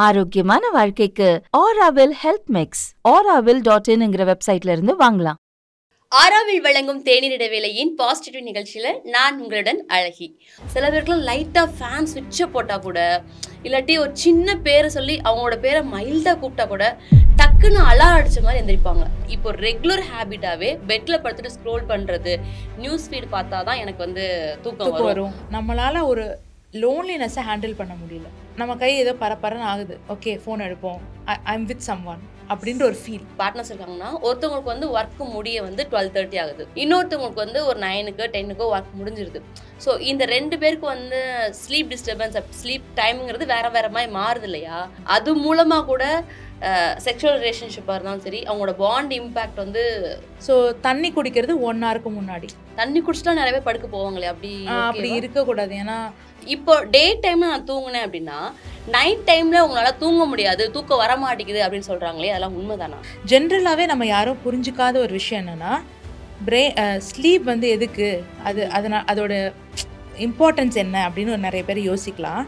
ஆரோக்கியமான வாழ்க்கைக்கு Aaravil health mix auravil.in வெப்சைட்ல இருந்து வாங்கலாம். ஆராவில் வழங்கும் தேநீர் இடைவேளையின் பாசிட்டிவ் நிகழ்ச்சியில் நான் உங்களுடன் அழகி. சில பேருக்குலாம் லைட்டாக ஃபேன் சுவிட்சை போட்டால் கூட, இல்லாட்டி ஒரு சின்ன பேரை சொல்லி அவங்களோட பேரை மைல்டாக கூப்பிட்டா கூட டக்குன்னு அலாரம் அடித்த மாதிரி எந்திரிப்பாங்க. இப்போ ரெகுலர் ஹேபிட்டாகவே பெட்டில் படுத்துட்டு ஸ்க்ரோல் பண்ணுறது, நியூஸ் ஃபீட் பார்த்தா தான் எனக்கு வந்து தூக்கம் வரும். நம்மளால் ஒரு லோன்லினஸை ஹேண்டில் பண்ண முடியல. நம்ம கை ஏதோ பரப்பரன்னு ஆகுது, ஓகே ஃபோன் எடுப்போம், ஐம் வித் சம் ஒன் அப்படின்ற ஒரு ஃபீல். பார்ட்னர்ஸ் இருக்காங்கன்னா ஒருத்தவங்களுக்கு வந்து ஒர்க்கு முடிய வந்து 12:30 ஆகுது, இன்னொருத்தவங்களுக்கு வந்து ஒரு 9க்கோ 10க்கோ ஒர்க் முடிஞ்சிருது. ஸோ இந்த 2 பேருக்கு வந்து ஸ்லீப் டிஸ்டர்பன்ஸ், ஸ்லீப் டைமுங்கிறது வேற வேற மாதிரி மாறுது இல்லையா? அது மூலமாக கூட செக்ஷுவல் ரிலேஷன்ஷிப்பாக இருந்தாலும் சரி, அவங்களோட பாண்ட் இம்பேக்ட் வந்து. ஸோ தண்ணி குடிக்கிறது 1 ஹவருக்கு முன்னாடி. தண்ணி குடிச்சிட்டா நிறைய பேர் படுக்க போவாங்களே, அப்படி இருக்கக்கூடாது. ஏன்னா இப்போ டே டைமில் நான் தூங்கினேன் அப்படின்னா நைட் டைமில் உங்களால் தூங்க முடியாது, தூக்கம் வர மாட்டேங்குது அப்படின்னு சொல்கிறாங்களே, அதெல்லாம் உண்மைதானா? ஜென்ரலாகவே நம்ம யாரும் புரிஞ்சிக்காத ஒரு விஷயம் என்னென்னா, ஸ்லீப் வந்து எதுக்கு, அதோட இம்பார்ட்டன்ஸ் என்ன அப்படின்னு நிறைய பேர் யோசிக்கலாம்.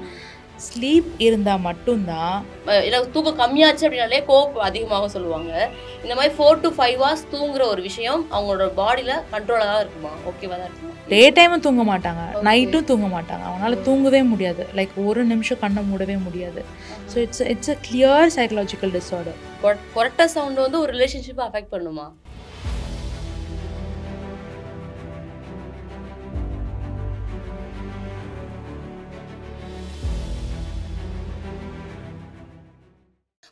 ஸ்லீப் இருந்தால் மட்டும்தான். தூக்கம் கம்மியாச்சு அப்படின்னாலே கோபம் அதிகமாக சொல்லுவாங்க. இந்த மாதிரி 4 to 5 hours தூங்குற ஒரு விஷயம் அவங்களோட பாடியில் கண்ட்ரோலாக தான் இருக்குமா? ஓகேவா தான் இருக்குமா? டே டைமும் தூங்க மாட்டாங்க, நைட்டும் தூங்க மாட்டாங்க. அவங்களால தூங்கவே முடியாது, லைக் ஒரு நிமிஷம் கண்ணை மூடவே முடியாது. So it's a clear psychological disorder. கொரட்ட சவுண்ட் வந்து ஒரு ரிலேஷன்ஷிப்பை அஃபெக்ட் பண்ணுமா?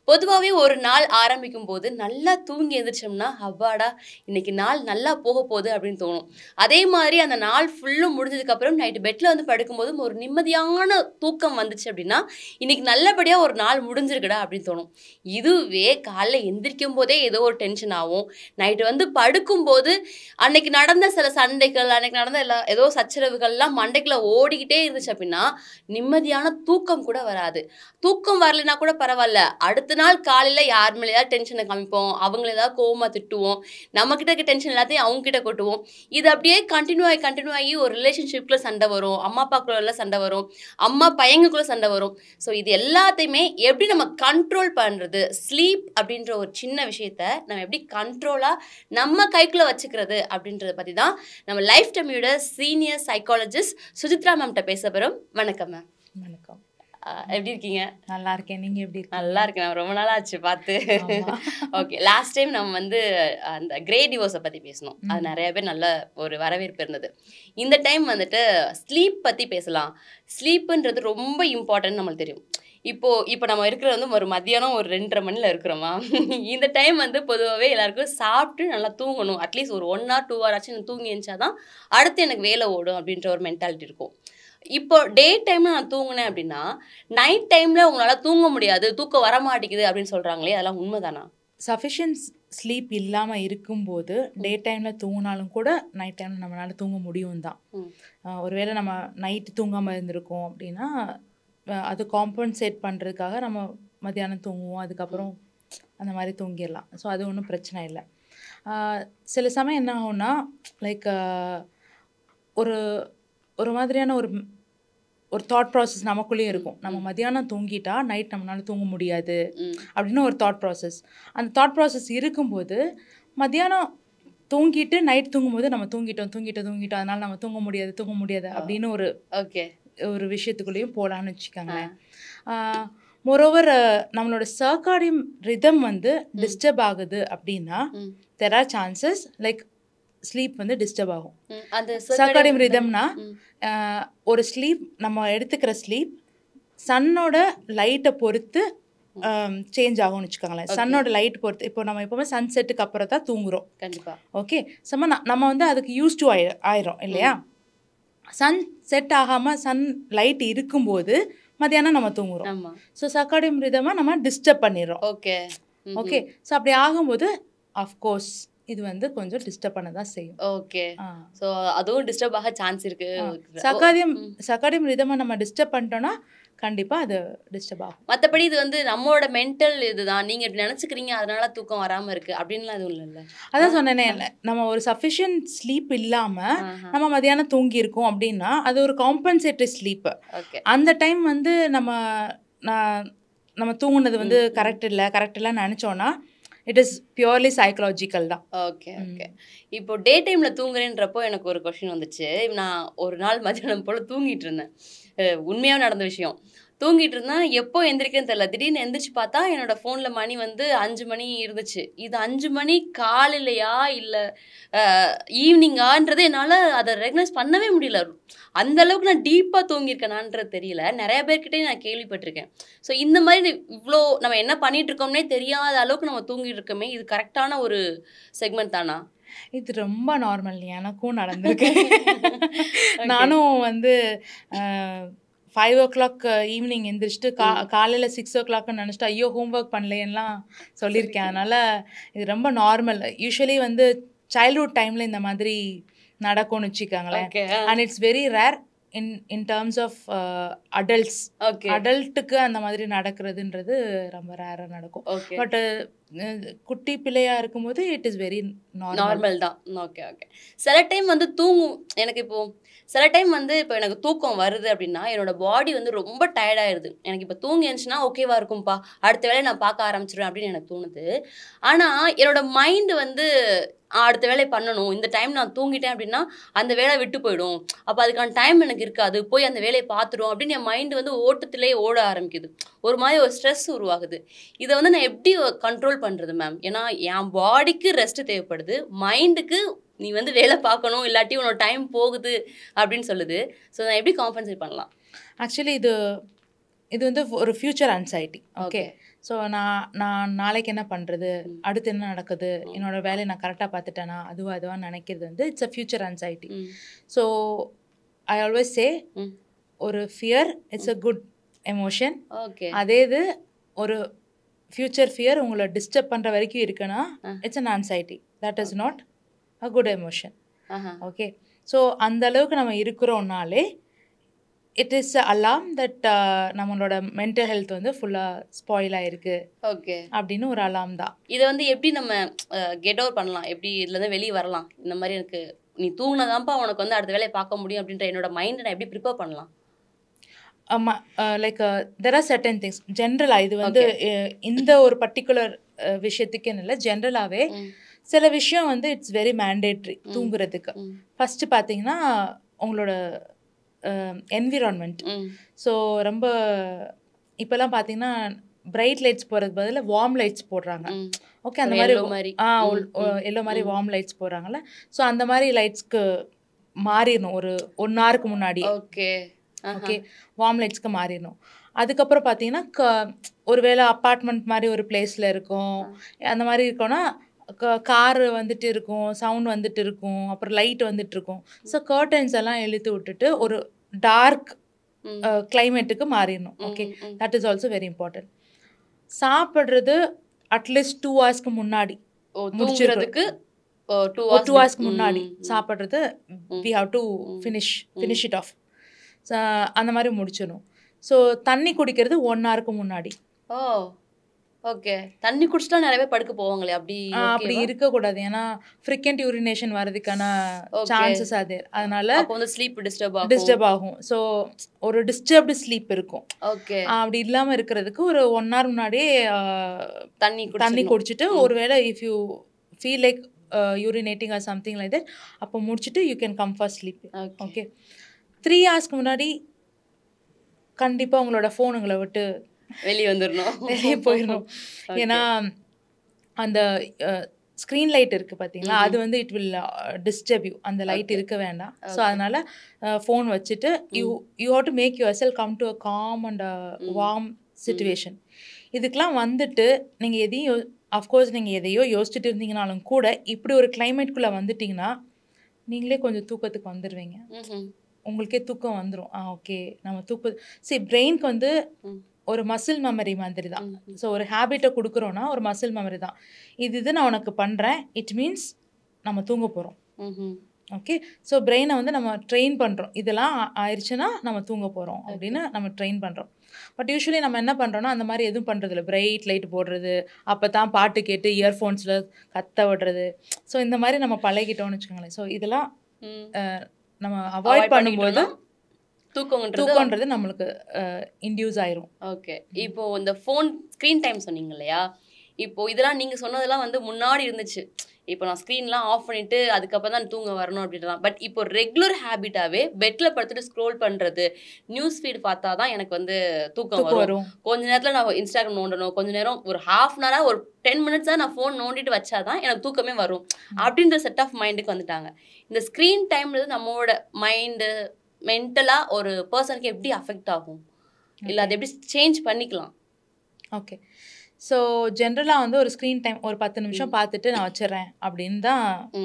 பொதுவாகவே ஒரு நாள் ஆரம்பிக்கும் போது நல்லா தூங்கி எழுந்திரிச்சோம்னா, அவ்வாடா இன்னைக்கு நாள் நல்லா போக போகுது அப்படின்னு தோணும். அதே மாதிரி அந்த நாள் ஃபுல்லும் முடிஞ்சதுக்கப்புறம் நைட்டு பெட்டில் வந்து படுக்கும்போது ஒரு நிம்மதியான தூக்கம் வந்துச்சு அப்படின்னா, இன்னைக்கு நல்லபடியாக ஒரு நாள் முடிஞ்சிருக்குடா அப்படின்னு தோணும். இதுவே காலைல எந்திரிக்கும் போதே ஏதோ ஒரு டென்ஷன் ஆகும். நைட்டு வந்து படுக்கும்போது அன்னைக்கு நடந்த சில சண்டைகள், அன்னைக்கு நடந்த ஏதோ சச்சரவுகள்லாம் மண்டைக்குள்ள ஓடிக்கிட்டே இருந்துச்சு அப்படின்னா நிம்மதியான தூக்கம் கூட வராது. தூக்கம் வரலைன்னா கூட பரவாயில்ல, அடுத்த நாள் காலையில் யார் மேலே ஏதாவது டென்ஷனை காமிப்போம், அவங்கள ஏதாவது கோவமாக திட்டுவோம், நம்மக்கிட்ட இருக்க டென்ஷன் எல்லாத்தையும் அவங்ககிட்ட கொட்டுவோம். இது அப்படியே கண்டினியூ ஆகி ஒரு ரிலேஷன்ஷிப்குள்ளே சண்டை வரும், அம்மா அப்பாக்குள்ள சண்டை வரும், அம்மா பையங்களுக்குள்ளே சண்டை வரும். ஸோ இது எல்லாத்தையுமே எப்படி நம்ம கண்ட்ரோல் பண்ணுறது, ஸ்லீப் அப்படின்ற ஒரு சின்ன விஷயத்த நம்ம எப்படி கண்ட்ரோலாக நம்ம கைக்குள்ளே வச்சுக்கிறது அப்படின்றத பற்றி தான் நம்ம லைஃப் டைமியோட சீனியர் சைக்காலஜிஸ்ட் சுஜித்ரா மேம்கிட்ட பேச போகிறோம். வணக்கம் மேம். வணக்கம். எப்படி இருக்கீங்க? நல்லா இருக்கேன், நீங்கள் எப்படி இருக்கீங்க? நல்லா இருக்கேன் மேம், ரொம்ப நாள் ஆச்சு பார்த்து. ஓகே, லாஸ்ட் டைம் நம்ம வந்து அந்த கிரே டிவோர்ஸை பற்றி பேசணும், அது நிறைய பேர் நல்ல ஒரு வரவேற்பு இருந்தது. இந்த டைம் வந்துட்டு ஸ்லீப் பற்றி பேசலாம். ஸ்லீப்புன்றது ரொம்ப இம்பார்ட்டன்ட் நம்மளுக்கு தெரியும். இப்போ நம்ம இருக்கிறது வந்து ஒரு மத்தியானம் ஒரு 2:30 மணியில் இருக்கிறோமா. இந்த டைம் வந்து பொதுவாகவே எல்லாருக்கும் சாப்பிட்டு நல்லா தூங்கணும், அட்லீஸ்ட் ஒரு 1 hour 2 hour ஆச்சு நான் தூங்கி எழுந்தாதான் அடுத்து எனக்கு வேலை ஓடும் அப்படின்ற ஒரு மென்டாலிட்டி இருக்கும். இப்போ டே டைமில் நான் தூங்கினேன் அப்படின்னா நைட் டைமில் உங்களால் தூங்க முடியாது, தூக்கம் வர மாட்டேங்குது அப்படின்னு சொல்கிறாங்களே, அதெல்லாம் உண்மைதானா? சஃபிஷியன்ட் ஸ்லீப் இல்லாமல் இருக்கும்போது டே டைமில் தூங்கினாலும் கூட நைட் டைமில் நம்மளால் தூங்க முடியும் தான். ஒருவேளை நம்ம நைட்டு தூங்காமல் இருந்திருக்கோம் அப்படின்னா அது காம்பன்சேட் பண்ணுறதுக்காக நம்ம மத்தியானம் தூங்குவோம், அதுக்கப்புறம் அந்த மாதிரி தூங்கிடலாம். ஸோ அது ஒன்றும் பிரச்சனை இல்லை. சில சமயம் என்ன ஆகும்னா, லைக் ஒரு மாதிரியான ஒரு தாட் ப்ராசஸ் நமக்குள்ளேயும் இருக்கும். நம்ம மத்தியானம் தூங்கிட்டா நைட் நம்மளால தூங்க முடியாது அப்படின்னு ஒரு தாட் ப்ராசஸ். அந்த தாட் ப்ராசஸ் இருக்கும்போது மத்தியானம் தூங்கிட்டு நைட் தூங்கும்போது நம்ம தூங்கிட்டோம் அதனால நம்ம தூங்க முடியாது அப்படின்னு ஒரு விஷயத்துக்குள்ளேயும் போகலான்னு வச்சுக்கோங்களேன். மோரோவர் நம்மளோட சர்க்காடியம் ரிதம் வந்து டிஸ்டர்ப் ஆகுது அப்படின்னா there are chances like sleep வந்து டிஸ்டர்ப் ஆகும். சர்க்காடியம் ரிதம்னா ஒரு ஸ்லீப், நம்ம எடுத்துக்கிற ஸ்லீப் சன்னோட லைட்டை பொறுத்து சேஞ்ச் ஆகும்னு வச்சுக்கோங்களேன். சன்னோட லைட் பொறுத்து. இப்போ நம்ம எப்போவுமே சன் செட்டுக்கு அப்புறம் தான் தூங்குறோம். கண்டிப்பாக. ஓகே, நம்ம வந்து அதுக்கு யூஸ் டு ஆயிரும் இல்லையா? சன் செட் ஆகாமல் சன் லைட் இருக்கும்போது மத்தியானம் நம்ம தூங்குறோம். ஸோ சர்க்காடியம் ரிதமாக நம்ம டிஸ்டர்ப் பண்ணிடுறோம். ஓகே, ஸோ அப்படி ஆகும்போது அஃப்கோர்ஸ் இது வந்து கொஞ்சம் டிஸ்டர்ப் பண்ண தான் செய்யும். ஓகே, ஸோ அதுவும் டிஸ்டர்ப் ஆக சான்ஸ் இருக்கு. சர்க்காடியம் ரிதமை நம்ம டிஸ்டர்ப் பண்ணிட்டோம்னா கண்டிப்பாக அது டிஸ்டர்ப் ஆகும். மற்றபடி இது வந்து நம்மளோட மென்டல் இதுதான், நீங்கள் இப்படி நினச்சிக்கிறீங்க அதனால தூக்கம் வராமல் இருக்குது அப்படின்லாம் எதுவும் இல்லைல்ல? அதான் சொன்னேனே, நம்ம ஒரு சஃபிஷியன்ட் ஸ்லீப் இல்லாமல் நம்ம மதியானம் தூங்கியிருக்கோம் அப்படின்னா அது ஒரு காம்பன்சேட்டரி ஸ்லீப்பு. அந்த டைம் வந்து நம்ம தூங்குனது வந்து கரெக்ட் இல்லைன்னு நினச்சோன்னா இட் இஸ் பியூர்லி சைக்கலாஜிக்கல் தான். Okay okay. இப்போ டே டைமில் தூங்குறேன்றப்போ எனக்கு ஒரு கொஷின் வந்துச்சு. நான் ஒரு நாள் மதியானம் போல் தூங்கிட்டு இருந்தேன். உண்மையாக நடந்த விஷயம். தூங்கிட்டு இருந்தேன், எப்போ எந்திரிக்கன்னு தெரியல. திடீர்னு எந்திரிச்சு பார்த்தா என்னோட ஃபோனில் மணி வந்து 5 மணி இருந்துச்சு. இது 5 மணி காலையிலையா இல்லை ஈவினிங்கான்றது என்னால் அதை ரெகனைஸ் பண்ணவே முடியல. அந்த அளவுக்கு நான் டீப்பாக தூங்கியிருக்கேனான்றது தெரியல. நிறைய பேர்கிட்டே நான் கேள்விப்பட்டிருக்கேன். ஸோ இந்த மாதிரி இவ்வளோ நம்ம என்ன பண்ணிட்டு இருக்கோம்னே தெரியாத அளவுக்கு நம்ம தூங்கிட்டு இருக்கோமே, இது கரெக்டான ஒரு செக்மெண்ட் தானா? இது ரொம்ப நார்மல், எனக்கும் நடந்திருக்கு. நானும் வந்து 5 o'clock ஈவினிங் எந்திரிச்சிட்டு காலையில் 6 o'clockன்னு நினச்சிட்டு ஐயோ ஹோம்ஒர்க் பண்ணலேன்லாம் சொல்லியிருக்கேன். அதனால் இது ரொம்ப நார்மல். யூஸ்வலி வந்து சைல்ட்ஹுட் டைமில் இந்த மாதிரி நடக்கும்னு வச்சுக்காங்களேன். And it's very rare in terms of adults. அடல்ட்டுக்கு அந்த மாதிரி நடக்கிறதுன்றது ரொம்ப ரேராக நடக்கும். பட் குட்டி பிள்ளையாக இருக்கும்போது இட் இஸ் வெரி நார்மல் தான். Okay okay. சில டைம் வந்து தூங்கும் எனக்கு இப்போது சில டைம் வந்து இப்போ எனக்கு தூக்கம் வருது அப்படின்னா என்னோட பாடி வந்து ரொம்ப டயர்டாயிருது. எனக்கு இப்போ தூங்கி இருந்துச்சுன்னா ஓகேவா இருக்கும்ப்பா, அடுத்த வேலையை நான் பார்க்க ஆரம்பிச்சிடுவேன் அப்படின்னு எனக்கு தோணுது. ஆனால் என்னோட மைண்டு வந்து அடுத்த வேலையை பண்ணணும், இந்த டைம் நான் தூங்கிட்டேன் அப்படின்னா அந்த வேலை விட்டு போயிடும், அப்போ அதுக்கான டைம் எனக்கு இருக்காது, போய் அந்த வேலையை பார்த்துடும் அப்படின்னு என் மைண்டு வந்து ஓட்டத்திலே ஓட ஆரம்பிக்குது. ஒரு மாதிரி ஒரு ஸ்ட்ரெஸ் உருவாகுது. இதை வந்து நான் எப்படி கண்ட்ரோல் பண்ணுறது மேம்? ஏன்னா என் பாடிக்கு ரெஸ்ட் தேவைப்படுது, மைண்டுக்கு நீ வந்து வேலை பார்க்கணும் இல்லாட்டி உன்னோட டைம் போகுது அப்படின்னு சொல்லுது. ஸோ நான் எப்படி காம்பன்சேட் பண்ணலாம்? ஆக்சுவலி இது வந்து ஒரு ஃப்யூச்சர் அன்சைட்டி. ஓகே. ஸோ நான் நாளைக்கு என்ன பண்ணுறது, அடுத்து என்ன நடக்குது, என்னோடய வேலையை நான் கரெக்டாக பார்த்துட்டேனா அதுவாக நினைக்கிறது வந்து it's a future anxiety. So I always say ஒரு fear it's a good emotion. Okay. அதே இது ஒரு ஃப்யூச்சர் ஃபியர் உங்களை டிஸ்டர்ப் பண்ணுற வரைக்கும் இருக்குன்னா it's an anxiety. That is not a good emotion. Okay. So அந்த அளவுக்கு நம்ம இருக்கிறோம்னாலே இட் இஸ் அலாம் தட் நம்மளோட மென்டல் ஹெல்த் வந்து ஃபுல்லாக ஸ்பாயில் ஆகிருக்கு. ஓகே. அப்படின்னு ஒரு அலாம் தான். இதை வந்து எப்படி நம்ம கெட் ஓவர் பண்ணலாம், எப்படி இதுலேருந்து வெளியே வரலாம்? இந்த மாதிரி எனக்கு நீ தூங்கினதான்ப்பா உனக்கு வந்து அடுத்த வேலையை பார்க்க முடியும் அப்படின்ற என்னோட மைண்டை நான் எப்படி ப்ரிப்பேர் பண்ணலாம்? Like there are certain things ஜென்ரலாக. இது வந்து இந்த ஒரு பர்டிகுலர் விஷயத்துக்குன்னு இல்லை, ஜென்ரலாகவே சில விஷயம் வந்து இட்ஸ் வெரி மேண்டேட்ரி தூங்குறதுக்கு. ஃபஸ்ட்டு பார்த்தீங்கன்னா உங்களோட என்விரான்மெண்ட். ஸோ ரொம்ப இப்போல்லாம் பார்த்தீங்கன்னா பிரைட் லைட்ஸ் போகிறதுக்கு பதில் வார்ம் லைட்ஸ் போடுறாங்க. ஓகே. அந்த மாதிரி எல்லோ மாதிரி வார்ம் லைட்ஸ் போடுறாங்கல்ல. ஸோ அந்த மாதிரி லைட்ஸ்க்கு மாறிடணும் ஒரு 1 hourக்கு முன்னாடி. Okay okay. வார்ம் லைட்ஸ்க்கு மாறிடணும். அதுக்கப்புறம் பார்த்தீங்கன்னா ஒருவேளை அப்பார்ட்மெண்ட் மாதிரி ஒரு பிளேஸில் இருக்கும், அந்த மாதிரி இருக்கோன்னா காரு வந்துட்டு இருக்கும், சவுண்ட் வந்துட்டு இருக்கும், அப்புறம் லைட் வந்துட்டு இருக்கும். ஸோ கர்டன்ஸ் எல்லாம் இழுத்து விட்டுட்டு ஒரு டார்க் கிளைமேட்டுக்கு மாறிடணும். Okay. That is also very important. சாப்பிட்றது அட்லீஸ்ட் 2 hours முன்னாடி முடிச்சிடுறதுக்கு 2 hours முன்னாடி சாப்பிட்றது we have to finish it off. அந்த மாதிரி முடிச்சிடணும். ஸோ தண்ணி குடிக்கிறது 1 hour முன்னாடி. ஓகே. தண்ணி குடிச்சிட்டா நிறைய பேர் படுக்க போவாங்களே, அப்படி இருக்கக்கூடாது. ஏன்னா ஃப்ரீக்வெண்ட் யூரினேஷன் வரதுக்கான சான்சஸ் அது. அதனால அப்போ வந்து ஸ்லீப் டிஸ்டர்ப் ஆகும். ஸோ ஒரு டிஸ்டர்ப்டு ஸ்லீப் இருக்கும். ஓகே. அப்படி இல்லாமல் இருக்கிறதுக்கு ஒரு 1 hour முன்னாடியே தண்ணி குடிச்சிட்டு, ஒருவேளை if you feel like urinating or something like that, அப்போ முடிச்சுட்டு you can come for sleep. Okay. 3 hours முன்னாடி கண்டிப்பாக உங்களோட ஃபோனுங்களை விட்டு வெளியே போயிடணும். ஏன்னா அந்த ஸ்க்ரீன் லைட் இருக்குது பார்த்தீங்களா, அது வந்து இட் வில் டிஸ்டர்ப் யூ. அந்த லைட் இருக்க வேண்டாம். ஸோ அதனால் ஃபோன் வச்சுட்டு you have to make yourself come to a calm and warm situation. இதுக்கெலாம் வந்துட்டு நீங்கள் அஃப்கோர்ஸ் நீங்கள் எதையோ யோசிச்சுட்டு இருந்தீங்கனாலும் கூட இப்படி ஒரு கிளைமேட்குள்ளே வந்துட்டிங்கன்னா நீங்களே கொஞ்சம் தூக்கத்துக்கு வந்துடுவீங்க. உங்களுக்கே தூக்கம் வந்துடும். ஓகே நம்ம பிரெயினுக்கு வந்து ஒரு மசில் மெமரி மாதிரி தான். ஸோ ஒரு ஹேபிட்டை கொடுக்குறோன்னா ஒரு மசில் மெமரி தான். இது நான் உனக்கு பண்ணுறேன், இட் மீன்ஸ் நம்ம தூங்க போகிறோம். ஓகே. ஸோ பிரெயினை வந்து நம்ம ட்ரெயின் பண்ணுறோம், இதெல்லாம் ஆயிடுச்சுன்னா நம்ம தூங்க போகிறோம் அப்படின்னு நம்ம ட்ரெயின் பண்ணுறோம். பட் யூஸ்வலி நம்ம என்ன பண்ணுறோன்னா அந்த மாதிரி எதுவும் பண்ணுறதில்ல. பிரைட் லைட் போடுறது, அப்போ தான் பாட்டு கேட்டு இயர்ஃபோன்ஸில் கத்த விடுறது. ஸோ இந்த மாதிரி நம்ம பழகிட்டோம்னு வச்சுக்கோங்களேன். ஸோ இதெல்லாம் நம்ம அவாய்ட் பண்ணும்போது தூக்கம்ன்றது நம்மளுக்கு இன்டியூஸ் ஆயிரும். ஓகே. இப்போ இந்த ஃபோன் ஸ்க்ரீன் டைம் சொன்னீங்க இல்லையா? இப்போ இதெல்லாம் நீங்க சொன்னதெல்லாம் வந்து முன்னாடி இருந்துச்சு. இப்போ நான் ஸ்க்ரீன்லாம் ஆஃப் பண்ணிட்டு அதுக்கப்புறம் தான் தூங்க வரணும் அப்படின்றலாம். பட் இப்போ ரெகுலர் ஹேபிட்டாவே பெட்ல படுத்துட்டு ஸ்க்ரோல் பண்றது, நியூஸ் ஃபீட் பார்த்தா தான் எனக்கு வந்து தூக்கம் வரும். கொஞ்ச நேரத்தில் நான் இன்ஸ்டாகிராம் நோண்டணும், கொஞ்ச நேரம் ஒரு ஹாஃப் அன் ஹவராக ஒரு 10 மினிட்ஸாக நான் ஃபோன் நோண்டிட்டு வச்சா தான் எனக்கு தூக்கமே வரும் அப்படின்ற செட் ஆஃப் மைண்டுக்கு வந்துட்டாங்க. இந்த ஸ்க்ரீன் டைம்ன்றது நம்மளோட மைண்டு மென்டலாக ஒரு பர்சனுக்கு எப்படி அஃபெக்ட் ஆகும், இல்லை அதை எப்படி சேஞ்ச் பண்ணிக்கலாம்? ஓகே. ஸோ ஜென்ரலாக வந்து ஒரு ஸ்க்ரீன் டைம் ஒரு 10 நிமிஷம் பார்த்துட்டு நான் வச்சிடறேன் அப்படின்னு தான்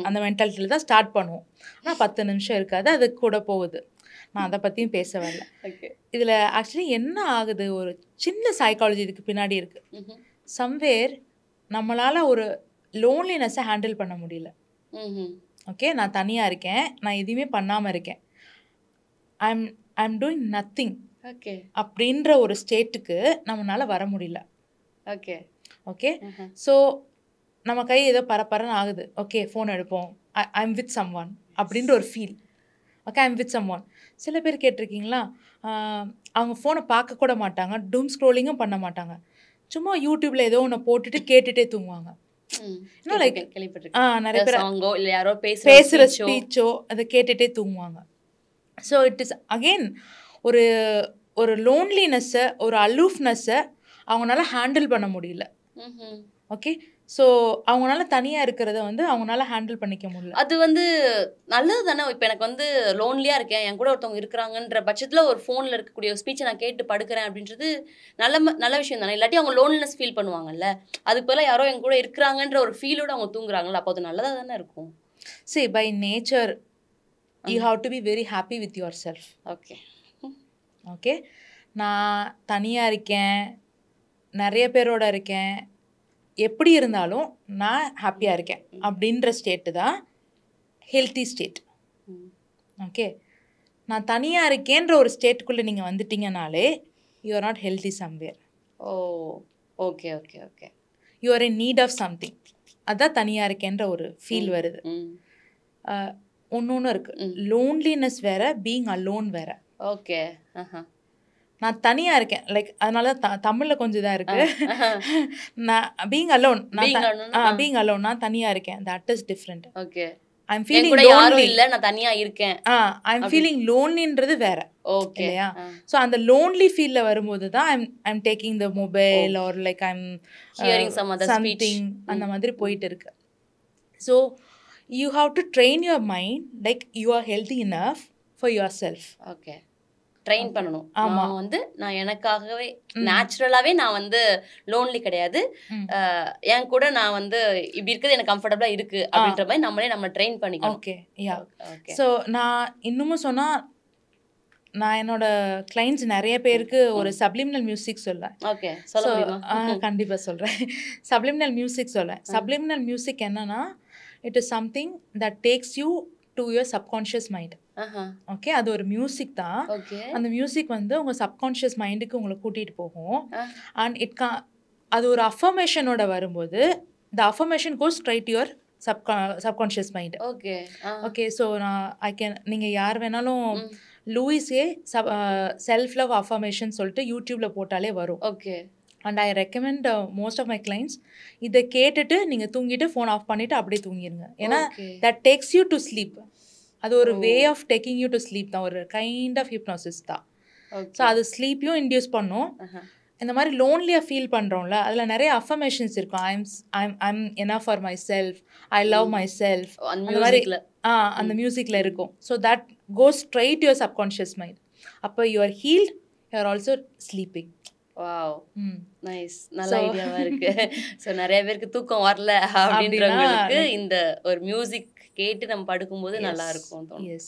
அந்த மென்டாலிட்டியில் தான் ஸ்டார்ட் பண்ணுவோம். ஆனால் 10 நிமிஷம் இருக்காது, அது கூட போகுது. நான் அதை பற்றியும் பேச வரல. இதில் ஆக்சுவலி என்ன ஆகுது, ஒரு சின்ன சைக்காலஜி இதுக்கு பின்னாடி இருக்குது. சம்வேர் நம்மளால் ஒரு லோன்லினஸை ஹேண்டில் பண்ண முடியல. ஓகே, நான் தனியாக இருக்கேன், நான் எதுவுமே பண்ணாமல் இருக்கேன், ஐம் டூயிங் நத்திங் அப்படின்ற ஒரு ஸ்டேட்டுக்கு நம்மளால் வர முடியல. Okay okay. ஸோ நம்ம கை ஏதோ பரப்பரன்னு ஆகுது. ஓகே, ஃபோன் எடுப்போம், ஐம் வித் சம் ஒன் அப்படின்ற ஒரு feel. Okay, I'm with someone. சில பேர் கேட்டிருக்கீங்களா, அவங்க ஃபோனை பார்க்க கூட மாட்டாங்க, டூம் ஸ்க்ரோலிங்கும் பண்ண மாட்டாங்க, சும்மா யூடியூப்பில் ஏதோ ஒன்று போட்டுட்டு கேட்டுகிட்டே தூங்குவாங்க. லைக் நிறைய பேர் பேசுகிற ஸ்பீச்சோ அதை கேட்டுகிட்டே தூங்குவாங்க. ஸோ இட் இஸ் அகெயின் ஒரு ஒரு லோன்லினஸ்ஸை, ஒரு அலூஃப்னஸ்ஸை அவங்களால ஹேண்டில் பண்ண முடியல. ஓகே, ஸோ அவங்களால தனியாக இருக்கிறத வந்து அவங்களால ஹேண்டில் பண்ணிக்க முடியல. அது வந்து நல்லது தானே. இப்போ எனக்கு வந்து லோன்லியாக இருக்கேன், என் கூட ஒருத்தவங்க இருக்கிறாங்கன்ற பட்சத்தில் ஒரு ஃபோனில் இருக்கக்கூடிய ஒரு ஸ்பீச்சை நான் கேட்டு படுக்கிறேன் அப்படின்றது நல்ல விஷயம் தானே. இல்லாட்டி அவங்க லோன்லினஸ் ஃபீல் பண்ணுவாங்கல்ல, அதுக்கு பதிலாக யாரோ என் கூட இருக்கிறாங்கன்ற ஒரு ஃபீலோட அவங்க தூங்குறாங்கல்ல, அப்போ அது நல்லதாக தானே இருக்கும். See, by nature you have to be very happy with yourself. Okay okay, நான் தனியாக இருக்கேன், நிறைய பேரோட இருக்கேன், எப்படி இருந்தாலும் நான் ஹாப்பியாக இருக்கேன் அப்படின்ற ஸ்டேட்டு தான் ஹெல்த்தி ஸ்டேட். ஓகே, நான் தனியாக இருக்கேன்ற ஒரு ஸ்டேட்டுக்குள்ளே நீங்கள் வந்துட்டீங்கனாலே you are not healthy somewhere. Oh okay okay okay, you are in need of something. அதான் தனியாக இருக்கேன்ற ஒரு ஃபீல் வருது. ஒன்று இருக்குது, லோன்லினஸ் வேற, பீயிங் அலோன் வேற. ஓகே, நான் தனியாக இருக்கேன், லைக் அதனால தமிழில் கொஞ்சம் இதாக இருக்குது. நான் பீயிங் அலோன், பீயிங் அலோன், நான் தனியாக இருக்கேன், that is different. Okay, I'm feeling lonely இல்ல, நான் தனியா இருக்கேன், ஐம் ஃபீலிங் லோன்லின்றது வேற. ஓகே இல்லையா? ஸோ அந்த லோன்லி ஃபீல்ல வரும்போது தான் I'm taking the mobile or like I'm hearing some other something அந்த மாதிரி போயிட்டு இருக்கு. So you have to train your mind like you are healthy enough for yourself. Okay, train பண்ணணும். நான் வந்து நான் எனக்காகவே நேச்சுரலாவே நான் வந்து லோன்லி கிடையாது, என் கூட நான் வந்து இப்படி இருக்கிறது எனக்கு கம்ஃபர்டபுளா இருக்கு அப்படின்ற மாதிரி நம்ம ட்ரெயின் பண்ணிக்கணும். ஓகே, யா. ஸோ நான் இன்னமும் சொன்னா, நான் என்னோட கிளைண்ட்ஸ் நிறைய பேருக்கு ஒரு சப்ளிமினல் மியூசிக் சொல்றேன். ஓகே, சொல்ல முடியுமா? கண்டிப்பா சொல்றேன். சப்ளிமினல் மியூசிக் சொல்றேன். சப்ளிமினல் மியூசிக் என்னன்னா, it is something that takes you to your subconscious mind. Okay, அது ஒரு மியூசிக் தான். அந்த மியூசிக் வந்து உங்கள் சப்கான்ஷியஸ் மைண்டுக்கு உங்களை கூட்டிகிட்டு போகும். அண்ட் அது ஒரு அஃபர்மேஷனோட வரும்போது the affirmation goes straight your subconscious mind. Okay okay, so நீங்கள் யார் வேணாலும் லூயிஸே செல்ஃப் லவ் அஃபர்மேஷன் சொல்லிட்டு யூடியூப்பில் போட்டாலே வரும். Okay, and I recommend most of my clients இதை கேட்டுட்டு நீங்கள் தூங்கிட்டு ஃபோன் ஆஃப் பண்ணிவிட்டு அப்படியே தூங்கிடுங்க. ஏன்னா that takes you to sleep. அது ஒரு way of taking you to sleep தான், ஒரு கைண்ட் ஆஃப் ஹிப்னாசிஸ் தான். ஸோ அது ஸ்லீப்பையும் இன்டியூஸ் பண்ணும். இந்த மாதிரி லோன்லியாக ஃபீல் பண்ணுறோம்ல, அதில் நிறைய அஃபர்மேஷன்ஸ் இருக்கும். I'm enough for myself, I love myself, அந்த மாதிரி அந்த மியூசிக்கில் இருக்கும். So that goes straight your subconscious mind. அப்போ you are healed, you are also sleeping. Wow, nice, நல்ல ஐடியாவா இருக்கு. ஸோ நிறைய பேருக்கு தூக்கம் வரல அப்படின்றவங்களுக்கு இந்த ஒரு மியூசிக் கேட்டு நம்ம படுக்கும்போது நல்லா இருக்கும் தோணும்.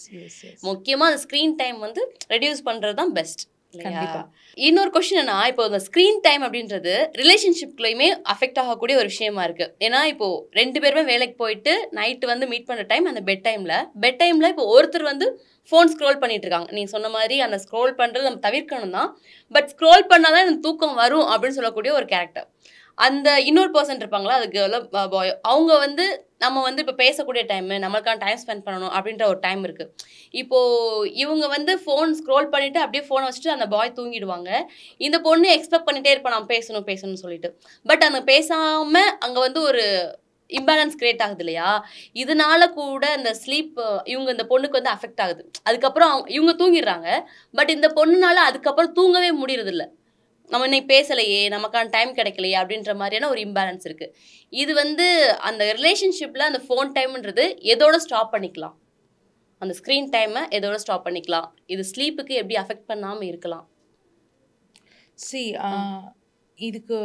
முக்கியமா அந்த ஸ்க்ரீன் டைம் வந்து ரெடியூஸ் பண்றது தான் பெஸ்ட். இன்னொரு கொஸ்டின் என்ன, இப்போ இந்த ஸ்க்ரீன் டைம் அப்படின்றது ரிலேஷன்ஷிப்லையுமே அஃபெக்ட் ஆகக்கூடிய ஒரு விஷயமா இருக்கு. ஏன்னா இப்போ 2 பேருமே வேலைக்கு போயிட்டு நைட்டு வந்து மீட் பண்ற டைம், அந்த பெட் டைம்ல இப்போ ஒருத்தர் வந்து ஃபோன் ஸ்க்ரோல் பண்ணிட்டு இருக்காங்க. நீங்க சொன்ன மாதிரி அந்த ஸ்க்ரோல் பண்றது நம்ம தவிர்க்கணும் தான், பட் ஸ்க்ரோல் பண்ணாதான் எனக்கு தூக்கம் வரும் அப்படின்னு சொல்லக்கூடிய ஒரு கேரக்டர். அந்த இன்னொரு பர்சன் இருப்பாங்களா, அது கேர்ளோ பாயோ, அவங்க வந்து நம்ம வந்து இப்போ பேசக்கூடிய டைம், நம்மளுக்கான டைம் ஸ்பெண்ட் பண்ணணும் அப்படின்ற ஒரு டைம் இருக்கு. இப்போ இவங்க வந்து ஃபோன் ஸ்க்ரோல் பண்ணிட்டு அப்படியே ஃபோனை வச்சுட்டு அந்த பாய் தூங்கிடுவாங்க. இந்த பொண்ணு எக்ஸ்பெக்ட் பண்ணிட்டே இருப்பா, நான் பேசணும் பேசணும்னு சொல்லிட்டு. பட் அந்த பேசாம அங்க வந்து ஒரு இம்பேலன்ஸ் கிரியேட் ஆகுது இல்லையா? இதனால கூட இந்த ஸ்லீப் இவங்க இந்த பொண்ணுக்கு வந்து அஃபெக்ட் ஆகுது. அதுக்கப்புறம் இவங்க தூங்கிடுறாங்க. பட் இந்த பொண்ணுனால அதுக்கப்புறம் தூங்கவே முடியறதில்ல. நம்ம இன்னைக்கு பேசலையே, நமக்கான டைம் கிடைக்கலையே அப்படின்ற மாதிரியான ஒரு இம்பேலன்ஸ் இருக்கு. இது வந்து அந்த ரிலேஷன்ஷிப்ல அந்த ஃபோன் டைம்ன்றது எதோட ஸ்டாப் பண்ணிக்கலாம்? அந்த ஸ்க்ரீன் டைமை எதோட ஸ்டாப் பண்ணிக்கலாம்? இது ஸ்லீப்புக்கு எப்படி அஃபெக்ட் பண்ணாம இருக்கலாம்? இதுக்கு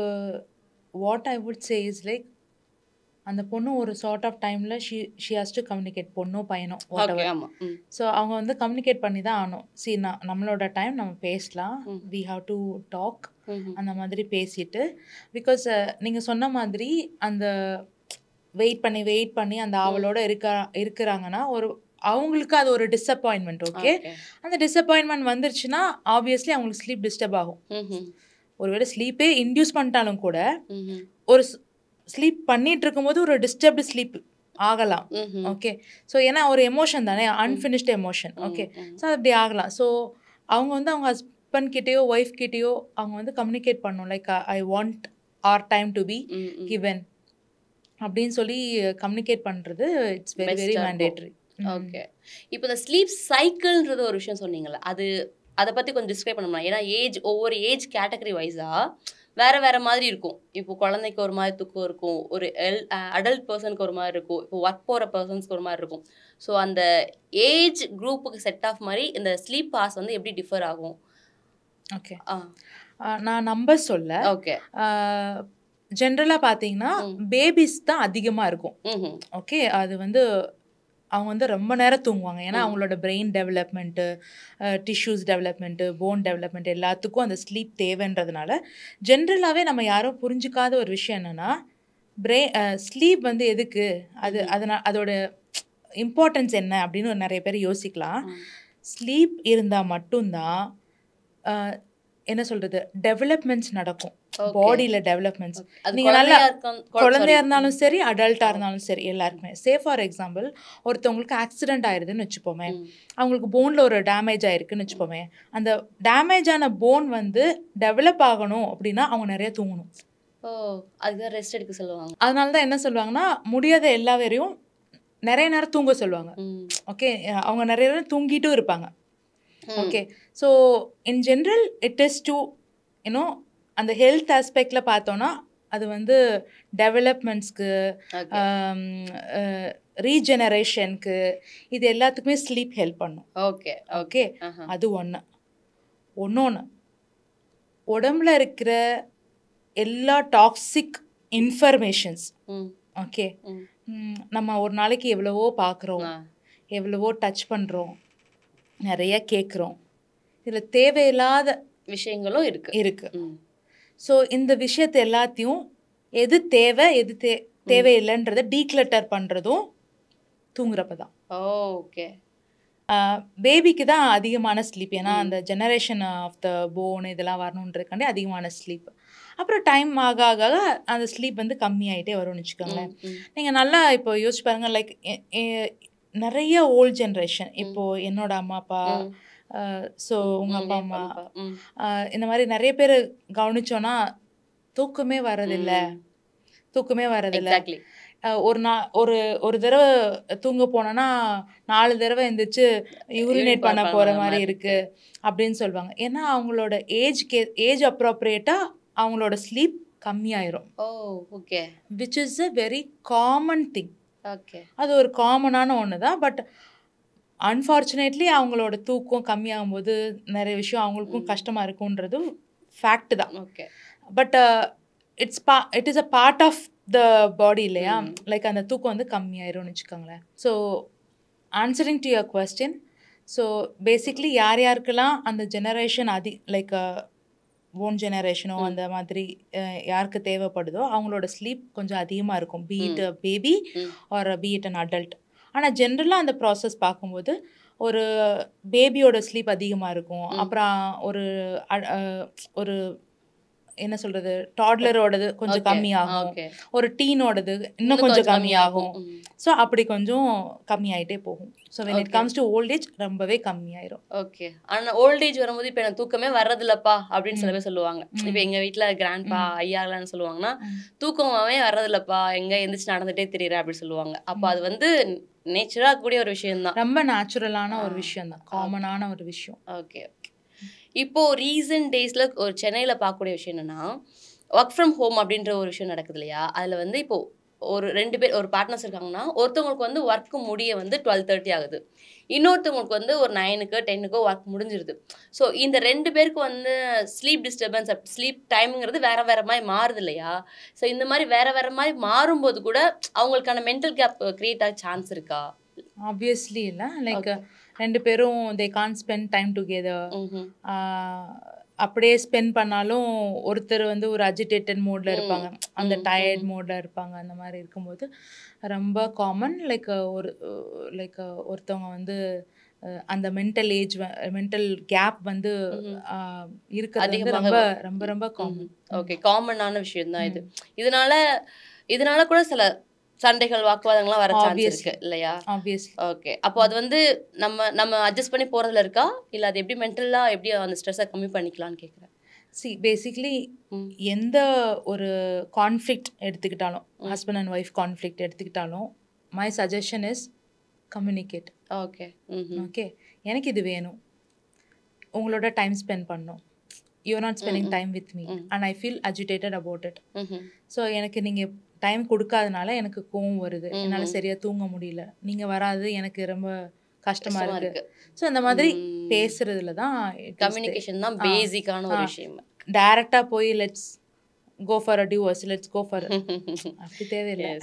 what I would say is like, அந்த பொண்ணு ஒரு சார்ட் ஆஃப் டைமில் ஷி ஹாஸ் டு கம்யூனிகேட், பொண்ணோ பையனோ வாட் ஓகே, எவர். ஆமா. ஸோ அவங்க வந்து கம்யூனிகேட் பண்ணி தான் ஆகணும். நம்மளோட டைம் நம்ம பேசலாம், வி ஹாவ் டு டாக், அந்த மாதிரி பேசிட்டு. பிகாஸ் நீங்கள் சொன்ன மாதிரி அந்த வெயிட் பண்ணி அந்த ஆவலோட இருக்கிறாங்கன்னா அவங்களுக்கு அது ஒரு டிஸப்பாயின்மெண்ட். ஓகே, அந்த டிஸப்பாயின்மெண்ட் வந்துருச்சுன்னா ஆப்வியஸ்லி அவங்களுக்கு ஸ்லீப் டிஸ்டர்ப் ஆகும். ஒருவேளை ஸ்லீப்பே இன்டியூஸ் பண்ணிட்டாலும் கூட ஒரு ஸ்லீப் பண்ணிட்டு இருக்கும்போது ஒரு டிஸ்டர்ப்டு ஸ்லீப் ஆகலாம். ஓகே, ஸோ ஏன்னா ஒரு எமோஷன் தானே, அன்ஃபினிஷ்டு எமோஷன். ஓகே, ஸோ அது அப்படி ஆகலாம். ஸோ அவங்க வந்து அவங்க ஹஸ்பண்ட் கிட்டேயோ ஒய்ஃப் கிட்டேயோ அவங்க வந்து கம்யூனிகேட் பண்ணணும். Like I want or time to be given அப்படின்னு சொல்லி கம்யூனிகேட் பண்ணுறது it's very very mandatory. Okay, இப்போ இந்த ஸ்லீப் சைக்கிள்ன்றது ஒரு விஷயம் சொன்னீங்கல்ல, அதை பற்றி கொஞ்சம் டிஸ்கிரைப் பண்ணணும். ஏன்னா ஒவ்வொரு ஏஜ் கேட்டகரி வைஸாக வேற மாதிரி இருக்கும். இப்போ குழந்தைக்கு ஒரு மாதிரி தூக்கம் இருக்கும், ஒரு அடல்ட் பர்சனுக்கு ஒரு மாதிரி இருக்கும், இப்போ ஒர்க் போகிற பர்சன்ஸ்க்கு ஒரு மாதிரி இருக்கும். ஸோ அந்த ஏஜ் குரூப்புக்கு செட் ஆஃப் மாதிரி இந்த ஸ்லீப் பாஸ் வந்து எப்படி டிஃபர் ஆகும்? ஓகே, நான் நம்பர் சொல்ல. ஓகே, ஜென்ரலாக பார்த்தீங்கன்னா பேபிஸ் தான் அதிகமாக இருக்கும். ஓகே, அது வந்து அவங்க வந்து ரொம்ப நேரம் தூங்குவாங்க. ஏன்னா அவங்களோட brain development, tissues development, phone development எல்லாத்துக்கும் அந்த ஸ்லீப் தேவைன்றதுனால ஜென்ரலாகவே நம்ம யாரும் புரிஞ்சிக்காத ஒரு விஷயம் என்னென்னா, ஸ்லீப் வந்து எதுக்கு, அதோட இம்பார்ட்டன்ஸ் என்ன அப்படின்னு நிறைய பேர் யோசிக்கலாம். ஸ்லீப் இருந்தால் மட்டும்தான் என்ன சொல்கிறது, டெவலப்மெண்ட்ஸ் நடக்கும், பாடியில் டெவலப்மெண்ட்ஸ். நீங்கள் நல்லா குழந்தையா இருந்தாலும் சரி, அடல்ட்டாக இருந்தாலும் சரி, எல்லாருக்குமே. ஃபார் எக்ஸாம்பிள், ஒருத்தவங்களுக்கு ஆக்சிடென்ட் ஆயிடுதுன்னு வச்சுப்போமே, அவங்களுக்கு போனில் ஒரு டேமேஜ் ஆயிருக்குன்னு வச்சுப்போமே, அந்த டேமேஜ் ஆன போன் வந்து டெவலப் ஆகணும் அப்படின்னா அவங்க நிறைய தூங்கணும். அதுதான் ரெஸ்ட் எடுக்க சொல்லுவாங்க. அதனால தான் என்ன சொல்லுவாங்கன்னா, முடியாத எல்லா வேறையும் நிறைய நேரம் தூங்க சொல்லுவாங்க. ஓகே, அவங்க நிறைய நேரம் தூங்கிட்டும் இருப்பாங்க. Okay, so in general it is to you know அந்த ஹெல்த் ஆஸ்பெக்டில் பார்த்தோன்னா அது வந்து டெவலப்மெண்ட்ஸ்க்கு, ரீஜெனரேஷனுக்கு, இது எல்லாத்துக்குமே ஸ்லீப் ஹெல்ப் பண்ணும். ஓகே ஓகே, அது ஒன்று உடம்புல இருக்கிற எல்லா டாக்ஸிக் இன்ஃபர்மேஷன்ஸ். ஓகே, நம்ம ஒரு நாளைக்கு எவ்வளவோ பார்க்குறோம், எவ்வளவோ டச் பண்ணுறோம், நிறைய கேட்குறோம், இதில் தேவையில்லாத விஷயங்களும் இருக்கு. ஸோ இந்த விஷயத்தை எல்லாத்தையும் எது தேவை எது தேவையில்லைன்றதை டீக்ளட்டர் பண்ணுறதும் தூங்குறப்ப தான். ஓகே, பேபிக்கு தான் அதிகமான ஸ்லீப். ஏன்னா அந்த ஜெனரேஷன் ஆஃப் த போன் இதெல்லாம் வரணுன்றதுக்காண்டி அதிகமான ஸ்லீப். அப்புறம் டைம் ஆக ஆக அந்த ஸ்லீப் வந்து கம்மியாயிட்டே வரும்னு வச்சுக்கோங்களேன். நீங்கள் நல்லா இப்போ யோசிச்சு பாருங்கள். லைக் நிறைய ஓல்ட் ஜென்ரேஷன், இப்போது என்னோட அம்மா அப்பா, ஸோ உங்கள் அப்பா அம்மா, இந்த மாதிரி நிறைய பேர் கவனிச்சோன்னா தூக்கமே வரதில்லை. ஒரு தடவை தூங்க போனோன்னா 4 தடவை எழுந்திரிச்சு யூரினேட் பண்ண போகிற மாதிரி இருக்குது அப்படின்னு சொல்லுவாங்க. ஏன்னா அவங்களோட ஏஜ் அப்ரோப்ரியேட்டாக அவங்களோட ஸ்லீப் கம்மியாயிரும். Okay, which is a very common thing. Okay, அது ஒரு காமனான ஒன்று தான். பட் அன்ஃபார்ச்சுனேட்லி அவங்களோட தூக்கம் கம்மியாகும்போது நிறைய விஷயம் அவங்களுக்கும் கஷ்டமாக இருக்குன்றது ஃபேக்ட் தான். Okay, but it is a part of the body இல்லையா? லைக் அந்த தூக்கம் வந்து கம்மியாயிரும்னு வச்சுக்கோங்களேன். So answering to your question, so basically யாருக்கெல்லாம் அந்த ஜெனரேஷன் லைக் ஓன் ஜெனரேஷனோ அந்த மாதிரி யாருக்கு தேவைப்படுதோ அவங்களோட ஸ்லீப் கொஞ்சம் அதிகமாக இருக்கும், be it a baby or be it an adult. ஆனால் ஜென்ரலாக அந்த ப்ராசஸ் பார்க்கும்போது ஒரு பேபியோட ஸ்லீப் அதிகமாக இருக்கும். அப்புறம் ஒரு என்ன சொல்கிறது, டாட்லரோடது கொஞ்சம் கம்மியாகும், ஓகே ஒரு டீனோடது இன்னும் கொஞ்சம் கம்மியாகும். ஸோ அப்படி கொஞ்சம் கம்மியாயிட்டே போகும். So when it comes to old age ரொம்பவே கம்மியாயிரும். ஓகே. ஆனா ஓல்ட் ஏஜ் வரும்போது இப்போ எனக்கு தூக்கமே வர்றதில்லப்பா அப்படின்னு சில பேர் சொல்லுவாங்க. இப்போ எங்க வீட்டில் கிராண்ட்பா ஐயாங்களான்னு சொல்லுவாங்கன்னா தூக்கமாவே வர்றதில்லப்பா, எங்க எந்திரிச்சு நடந்துட்டே திரியிற அப்படின்னு சொல்லுவாங்க. அப்போ அது வந்து நேச்சராக கூடிய ஒரு விஷயம் தான். ரொம்ப நேச்சுரலான ஒரு விஷயம் தான், காமனான ஒரு விஷயம். Okay okay. இப்போ ரீசன்ட் டேஸில் ஒரு சென்னையில் பார்க்கக்கூடிய விஷயம் என்னன்னா, ஒர்க் ஃப்ரம் ஹோம் அப்படின்ற ஒரு விஷயம் நடக்குது இல்லையா? அதில் வந்து இப்போ ஒரு 2 பேர் ஒரு பார்ட்னர்ஸ் இருக்காங்கன்னா, ஒருத்தவங்களுக்கு வந்து ஒர்க்கு முடிய வந்து 12:30 ஆகுது, இன்னொருத்தவங்களுக்கு வந்து ஒரு 9க்கோ 10க்கோ ஒர்க் முடிஞ்சிருது. ஸோ இந்த 2 பேருக்கு வந்து ஸ்லீப் டிஸ்டர்பன்ஸ், ஸ்லீப் டைமுங்கிறது வேற வேற மாதிரி மாறுது இல்லையா? ஸோ இந்த மாதிரி வேற வேற மாதிரி மாறும்போது கூட அவங்களுக்கான மென்டல் கேப் கிரியேட் ஆக சான்ஸ் இருக்கா? ஆப்வியஸ்லி இல்லை, லைக் 2 பேரும் தே கான் ஸ்பெண்ட் டைம் டுகெதர். அப்படியே ஸ்பெண்ட் பண்ணாலும் ஒருத்தர் வந்து ஒரு அஜிடேட்டட் மோடில் இருப்பாங்க, அந்த டயர்ட் மோடில் இருப்பாங்க. அந்த மாதிரி இருக்கும்போது ரொம்ப காமன். லைக் ஒருத்தவங்க வந்து அந்த மென்டல் கேப் வந்து இருக்கிறது வந்து ரொம்ப ரொம்ப ரொம்ப காமன். ஓகே, காமனான விஷயம் தான் இது. இதனால கூட சில சண்டைகள், வாக்குவாதங்கள்லாம் வர சான்ஸ் இருக்கு இல்லையா? ஆப்வியஸ்லி. ஓகே. அப்போ அது வந்து நம்ம அட்ஜஸ்ட் பண்ணி போறதுல இருக்கா, இல்ல அது எப்படி மென்டலா எப்படி அந்த ஸ்ட்ரெஸ்ஸை கம்மி பண்ணிக்கலாம்னு கேட்குறேன். பேசிக்லி எந்த ஒரு கான்ஃப்ளிக்ட் எடுத்துக்கிட்டாலும், ஹஸ்பண்ட் அண்ட் ஒய்ஃப் கான்ஃப்ளிக்ட் எடுத்துக்கிட்டாலும், my suggestion is communicate. Okay okay, எனக்கு இது வேணும், உங்களோட டைம் ஸ்பெண்ட் பண்ணணும், you are not spending time with me and I feel agitated about it. So எனக்கு நீங்கள் டைம் கொடுக்காதனால எனக்கு கோவம் வருது, என்னால் சரியாக தூங்க முடியல, நீங்கள் வராது எனக்கு ரொம்ப கஷ்டமாக இருக்குது. ஸோ இந்த மாதிரி பேசுறதுல தான் கம்யூனிகேஷன் தான் பேசிக்கான ஒரு விஷயம். டைரெக்டாக போய் let's go for a divorce, let's go for அப்படி தேவையில்லை.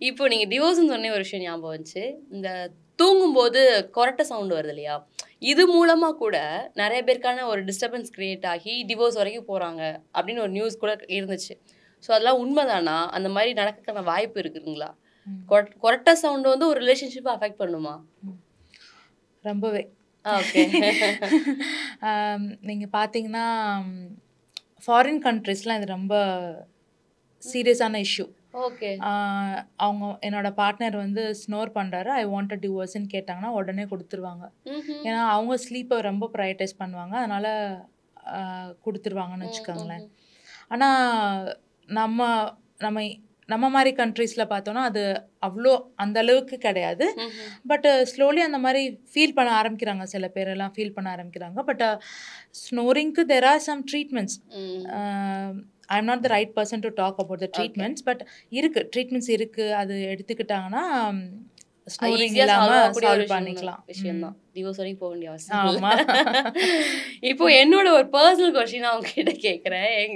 இப்போ நீங்கள் டிவோர்ஸ்ன்னு சொன்ன ஒரு விஷயம் ஞாபகம் வந்துச்சு. இந்த தூங்கும்போது கொரட்டை சவுண்டு வருது இல்லையா? இது மூலமாக கூட நிறைய பேருக்கான ஒரு டிஸ்டர்பன்ஸ் கிரியேட் ஆகி டிவோர்ஸ் வரைக்கும் போகிறாங்க அப்படின்னு ஒரு நியூஸ் கூட இருந்துச்சு. ஸோ அதெல்லாம் உண்மைதானா? அந்த மாதிரி நடக்கிறதுக்கான வாய்ப்பு இருக்குதுங்களா? கொரட்டை சவுண்டு வந்து ஒரு ரிலேஷன்ஷிப்பை அஃபெக்ட் பண்ணுமா? ரொம்பவே. ஓகே. நீங்கள் பார்த்தீங்கன்னா ஃபாரின் கண்ட்ரீஸ்லாம் இது ரொம்ப சீரியஸான இஷ்யூ. ஓகே. அவங்க என்னோட பார்ட்னர் வந்து ஸ்னோர் பண்ணுறாரு, ஐ வாண்ட் அ டிவோர்ஸ்ன்னு கேட்டாங்கன்னா உடனே கொடுத்துருவாங்க. ஏன்னா அவங்க ஸ்லீப்பை ரொம்ப ப்ரையாரிட்டைஸ் பண்ணுவாங்க, அதனால் கொடுத்துருவாங்கன்னு வச்சுக்கோங்களேன். ஆனால் நம்ம மாதிரி கண்ட்ரீஸில் பார்த்தோன்னா அது அவ்வளோ அந்த அளவுக்கு கிடையாது. பட் ஸ்லோலி அந்த மாதிரி ஃபீல் பண்ண ஆரம்பிக்கிறாங்க, சில பேரெல்லாம் ஃபீல் பண்ண ஆரம்பிக்கிறாங்க. பட் ஸ்னோரிங்க்கு there are some treatments. I am not the right person to talk about the treatments, but treatments இருக்குது. அது எடுத்துக்கிட்டாங்கன்னா ஸ்னோரிங் இல்லாமல் சால்வ் பண்ணிக்கலாம். விஷயம் தான், டிவோர்ஸ் வரைக்கும் போக வேண்டிய அவசியம். இப்போ என்னோட ஒரு பர்சனல் கொஸ்டின் அவங்க கிட்ட கேட்குறேன்.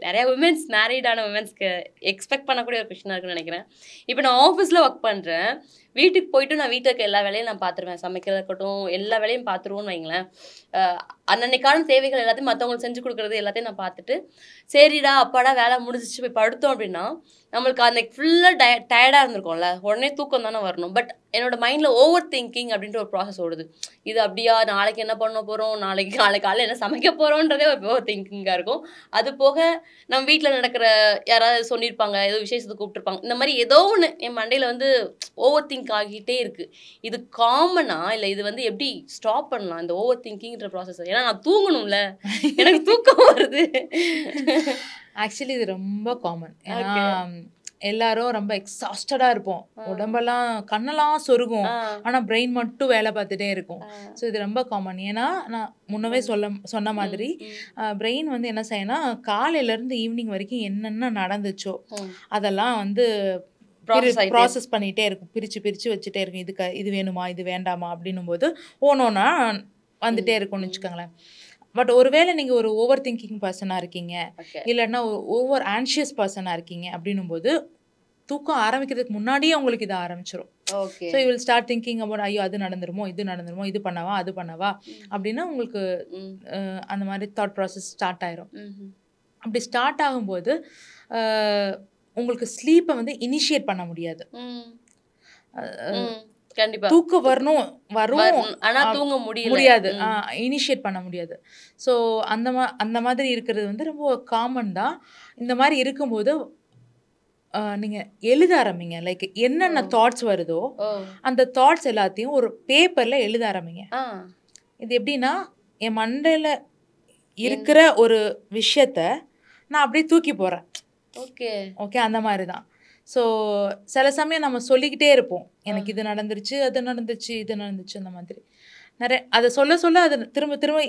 நிறைய உமன்ஸ், மேரீடான உமன்ஸ்க்கு எக்ஸ்பெக்ட் பண்ணக்கூடிய ஒரு கொஸ்டினாக இருக்குன்னு நினைக்கிறேன். இப்போ நான் ஆஃபீஸில் ஒர்க் பண்ணுறேன், வீட்டுக்கு போயிட்டு நான் வீட்டில் இருக்க எல்லா வேலையும் நான் பார்த்துருவேன், சமைக்கிறதா இருக்கட்டும் எல்லா வேலையும் பார்த்துருவோன்னு வைங்களேன். அன்னன்னைக்கான தேவைகள் எல்லாத்தையும் மற்றவங்களுக்கு செஞ்சு கொடுக்குறது எல்லாத்தையும் நான் பார்த்துட்டு சரிடா அப்பாடா வேலை முடிஞ்சிச்சு போய் படுத்தோம் அப்படின்னா நம்மளுக்கு அந்த ஃபுல்லாக டயர்டாக இருந்திருக்கோம்ல, உடனே தூக்கம் தானே வரணும். பட் என்னோட மைண்டில் ஓவர் திங்கிங் அப்படின்ற ஒரு ப்ராசஸ் ஓடுது. இது அப்படியா, நாளைக்கு என்ன பண்ண போகிறோம், நாளைக்கு காலையில் என்ன சமைக்க போகிறோன்றதே ஒரு ஓவர் திங்கிங்காக இருக்கும். அது போக நம்ம வீட்டில் நடக்கிற யாராவது சொல்லியிருப்பாங்க, ஏதோ விசேஷத்துக்கு கூப்பிட்டுருப்பாங்க, இந்த மாதிரி ஏதோ ஒன்று என் மண்டையில் வந்து ஓவர் திங்க் ஆகிட்டே இருக்குது. இது காமனா இல்லை இது வந்து எப்படி ஸ்டாப் பண்ணலாம் இந்த ஓவர் திங்கிங்ன்ற ப்ராசஸ்? ஏன்னா நான் தூங்கணும்ல, எனக்கு தூக்கம் வருது. ஆக்சுவலி இது ரொம்ப காமன். ஏன்னா எல்லாரும் ரொம்ப எக்ஸாஸ்டடாக இருப்போம், உடம்பெல்லாம் கண்ணெல்லாம் சொருகும், ஆனால் பிரெயின் மட்டும் வேலை பார்த்துட்டே இருக்கும். ஸோ இது ரொம்ப காமன். ஏன்னா நான் முன்னவே சொன்ன மாதிரி பிரெயின் வந்து என்ன செய்யணும், காலையிலேருந்து ஈவினிங் வரைக்கும் என்னென்ன நடந்துச்சோ அதெல்லாம் வந்து ப்ராசஸ் பண்ணிகிட்டே இருக்கும், பிரித்து வச்சுட்டே இருக்கும். இது வேணுமா இது வேண்டாமா அப்படின்னும் போது ஓனோன்னா வந்துட்டே இருக்கும்னு வச்சுக்கோங்களேன். பட் ஒருவேளை நீங்கள் ஒரு ஓவர் திங்கிங் பர்சனாக இருக்கீங்க, இல்லைன்னா ஒரு ஓவர் ஆன்ஷியஸ் பர்சனாக இருக்கீங்க அப்படின்னும் போது தூக்கம் ஆரம்பிக்கிறதுக்கு முன்னாடியே உங்களுக்கு இது ஆரம்பிச்சிடும். So you will start thinking about ஐயோ அது நடந்துருமோ இது பண்ணவா அது பண்ணவா அப்படின்னா உங்களுக்கு அந்த மாதிரி தாட் ப்ராசஸ் ஸ்டார்ட் ஆயிரும். அப்படி ஸ்டார்ட் ஆகும்போது உங்களுக்கு ஸ்லீப்பை வந்து இனிஷியேட் பண்ண முடியாது. கண்டிப்பா தூக்கம் வரும் ஆனா தூங்க முடியாது, இனிஷியேட் பண்ண முடியாது. ஸோ அந்த மாதிரி இருக்கிறது வந்து ரொம்ப காமன் தான். இந்த மாதிரி இருக்கும்போது நீங்கள் எழுத ஆரம்பிங்க. லைக் என்னென்ன தாட்ஸ் வருதோ அந்த தாட்ஸ் எல்லாத்தையும் ஒரு பேப்பரில் எழுத ஆரம்பிங்க. இது எப்படின்னா, என் மண்டையில் இருக்கிற ஒரு விஷயத்த நான் அப்படியே தூக்கி போகிறேன். ஓகே அந்த மாதிரி தான். ஸோ சில சமயம் நம்ம சொல்லிக்கிட்டே இருப்போம், எனக்கு இது நடந்துருச்சு, அது நடந்துச்சு, இது நடந்துச்சு, அந்த மாதிரி நிறைய. அதை சொல்ல சொல்ல அது திரும்ப திரும்ப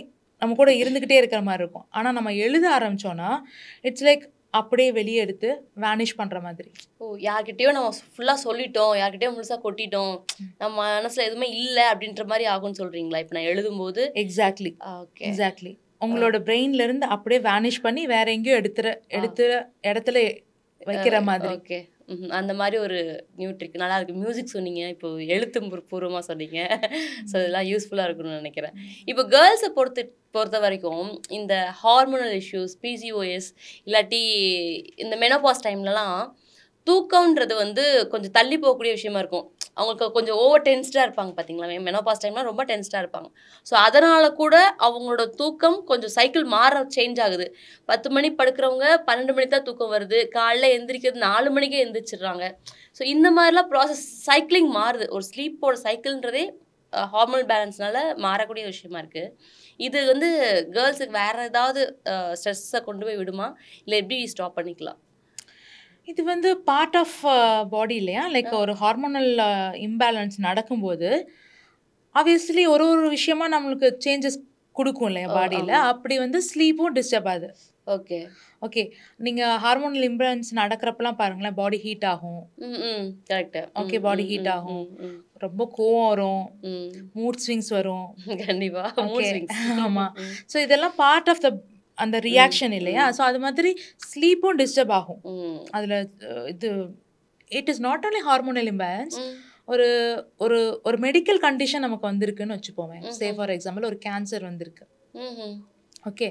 நம்ம கூட இருந்துக்கிட்டே இருக்கிற மாதிரி இருக்கும். ஆனால் நம்ம எழுத ஆரம்பித்தோன்னா இட்ஸ் லைக் அப்படியே வெளியே எடுத்து வேனிஷ் பண்ணுற மாதிரி. யார்கிட்டயும் நம்ம ஃபுல்லாக சொல்லிட்டோம், யார்கிட்டயும் முழுசாக கொட்டிட்டோம், நம்ம மனசில் எதுவுமே இல்லை அப்படின்ற மாதிரி ஆகும்னு சொல்கிறீங்களா இப்போ நான் எழுதும்போது? எக்ஸாக்ட்லி உங்களோட பிரெயின்லேருந்து அப்படியே வேனிஷ் பண்ணி வேற எங்கேயோ எடுத்து இடத்துல வைக்கிற மாதிரி. ஓகே, அந்த மாதிரி ஒரு நியூ ட்ரிக். நல்லா இருக்குது. மியூசிக் சொன்னீங்க, இப்போ எழுத்து பூர்வமாக சொன்னீங்க. ஸோ இதெல்லாம் யூஸ்ஃபுல்லாக இருக்குன்னு நினைக்கிறேன். இப்போ கேர்ள்ஸை பொறுத்த வரைக்கும் இந்த ஹார்மோனல் இஷ்யூஸ், பிசிஓஎஸ் இல்லாட்டி இந்த மெனோபாஸ் டைம்லலாம் தூக்கம்ன்றது வந்து கொஞ்சம் தள்ளி போகக்கூடிய விஷயமா இருக்கும். அவங்களுக்கு கொஞ்சம் ஓவர் டென்ஸ்டாக இருப்பாங்க பார்த்தீங்களா, மெனோபாஸ் டைம்லாம் ரொம்ப டென்ஸ்டாக இருப்பாங்க. ஸோ அதனால் கூட அவங்களோட தூக்கம் கொஞ்சம் சைக்கிள் சேஞ்ச் ஆகுது. 10 மணி படுக்கிறவங்க 12 மணி தான் தூக்கம் வருது, காலைல எந்திரிக்கிறது 4 மணிக்கே எந்திரிச்சிடுறாங்க. ஸோ இந்த மாதிரிலாம் ப்ராசஸ் சைக்கிளிங் மாறுது. ஒரு ஸ்லீப்போட சைக்கிள்ன்றதே ஹார்மோனல் பேலன்ஸ்னால மாறக்கூடிய விஷயமா இருக்குது. இது வந்து கேர்ள்ஸுக்கு வேறு ஏதாவது ஸ்ட்ரெஸ்ஸை கொண்டு போய் விடுமா, இல்லை எப்படி ஸ்டாப் பண்ணிக்கலாம்? இது வந்து பார்ட் ஆஃப் பாடி இல்லையா? லைக் ஒரு ஹார்மோனல் இம்பேலன்ஸ் நடக்கும்போது ஆப்வியஸ்லி ஒரு விஷயமா நம்மளுக்கு சேஞ்சஸ் கொடுக்கும் இல்லையா பாடியில். அப்படி வந்து ஸ்லீப்பும் டிஸ்டர்ப் ஆகுது. ஓகே நீங்கள் ஹார்மோனல் இம்பேலன்ஸ் நடக்கிறப்பெல்லாம் பாருங்களேன், பாடி ஹீட் ஆகும். ஓகே, பாடி ஹீட் ஆகும், ரொம்ப கோவம் வரும், மூட் ஸ்விங்ஸ் வரும். ஆமாம். ஸோ இதெல்லாம் பார்ட் ஆஃப் அந்த ரியாக்ஷன் இல்லையா? ஸோ அது மாதிரி ஸ்லீப்பும் டிஸ்டர்ப் ஆகும். அதில் இது it is not only hormonal imbalance. ஒரு ஒரு ஒரு மெடிக்கல் கண்டிஷன் நமக்கு வந்திருக்குன்னு வச்சுப்போமே. சே ஃபார் எக்ஸாம்பிள் ஒரு கேன்சர் வந்திருக்கு. ஓகே,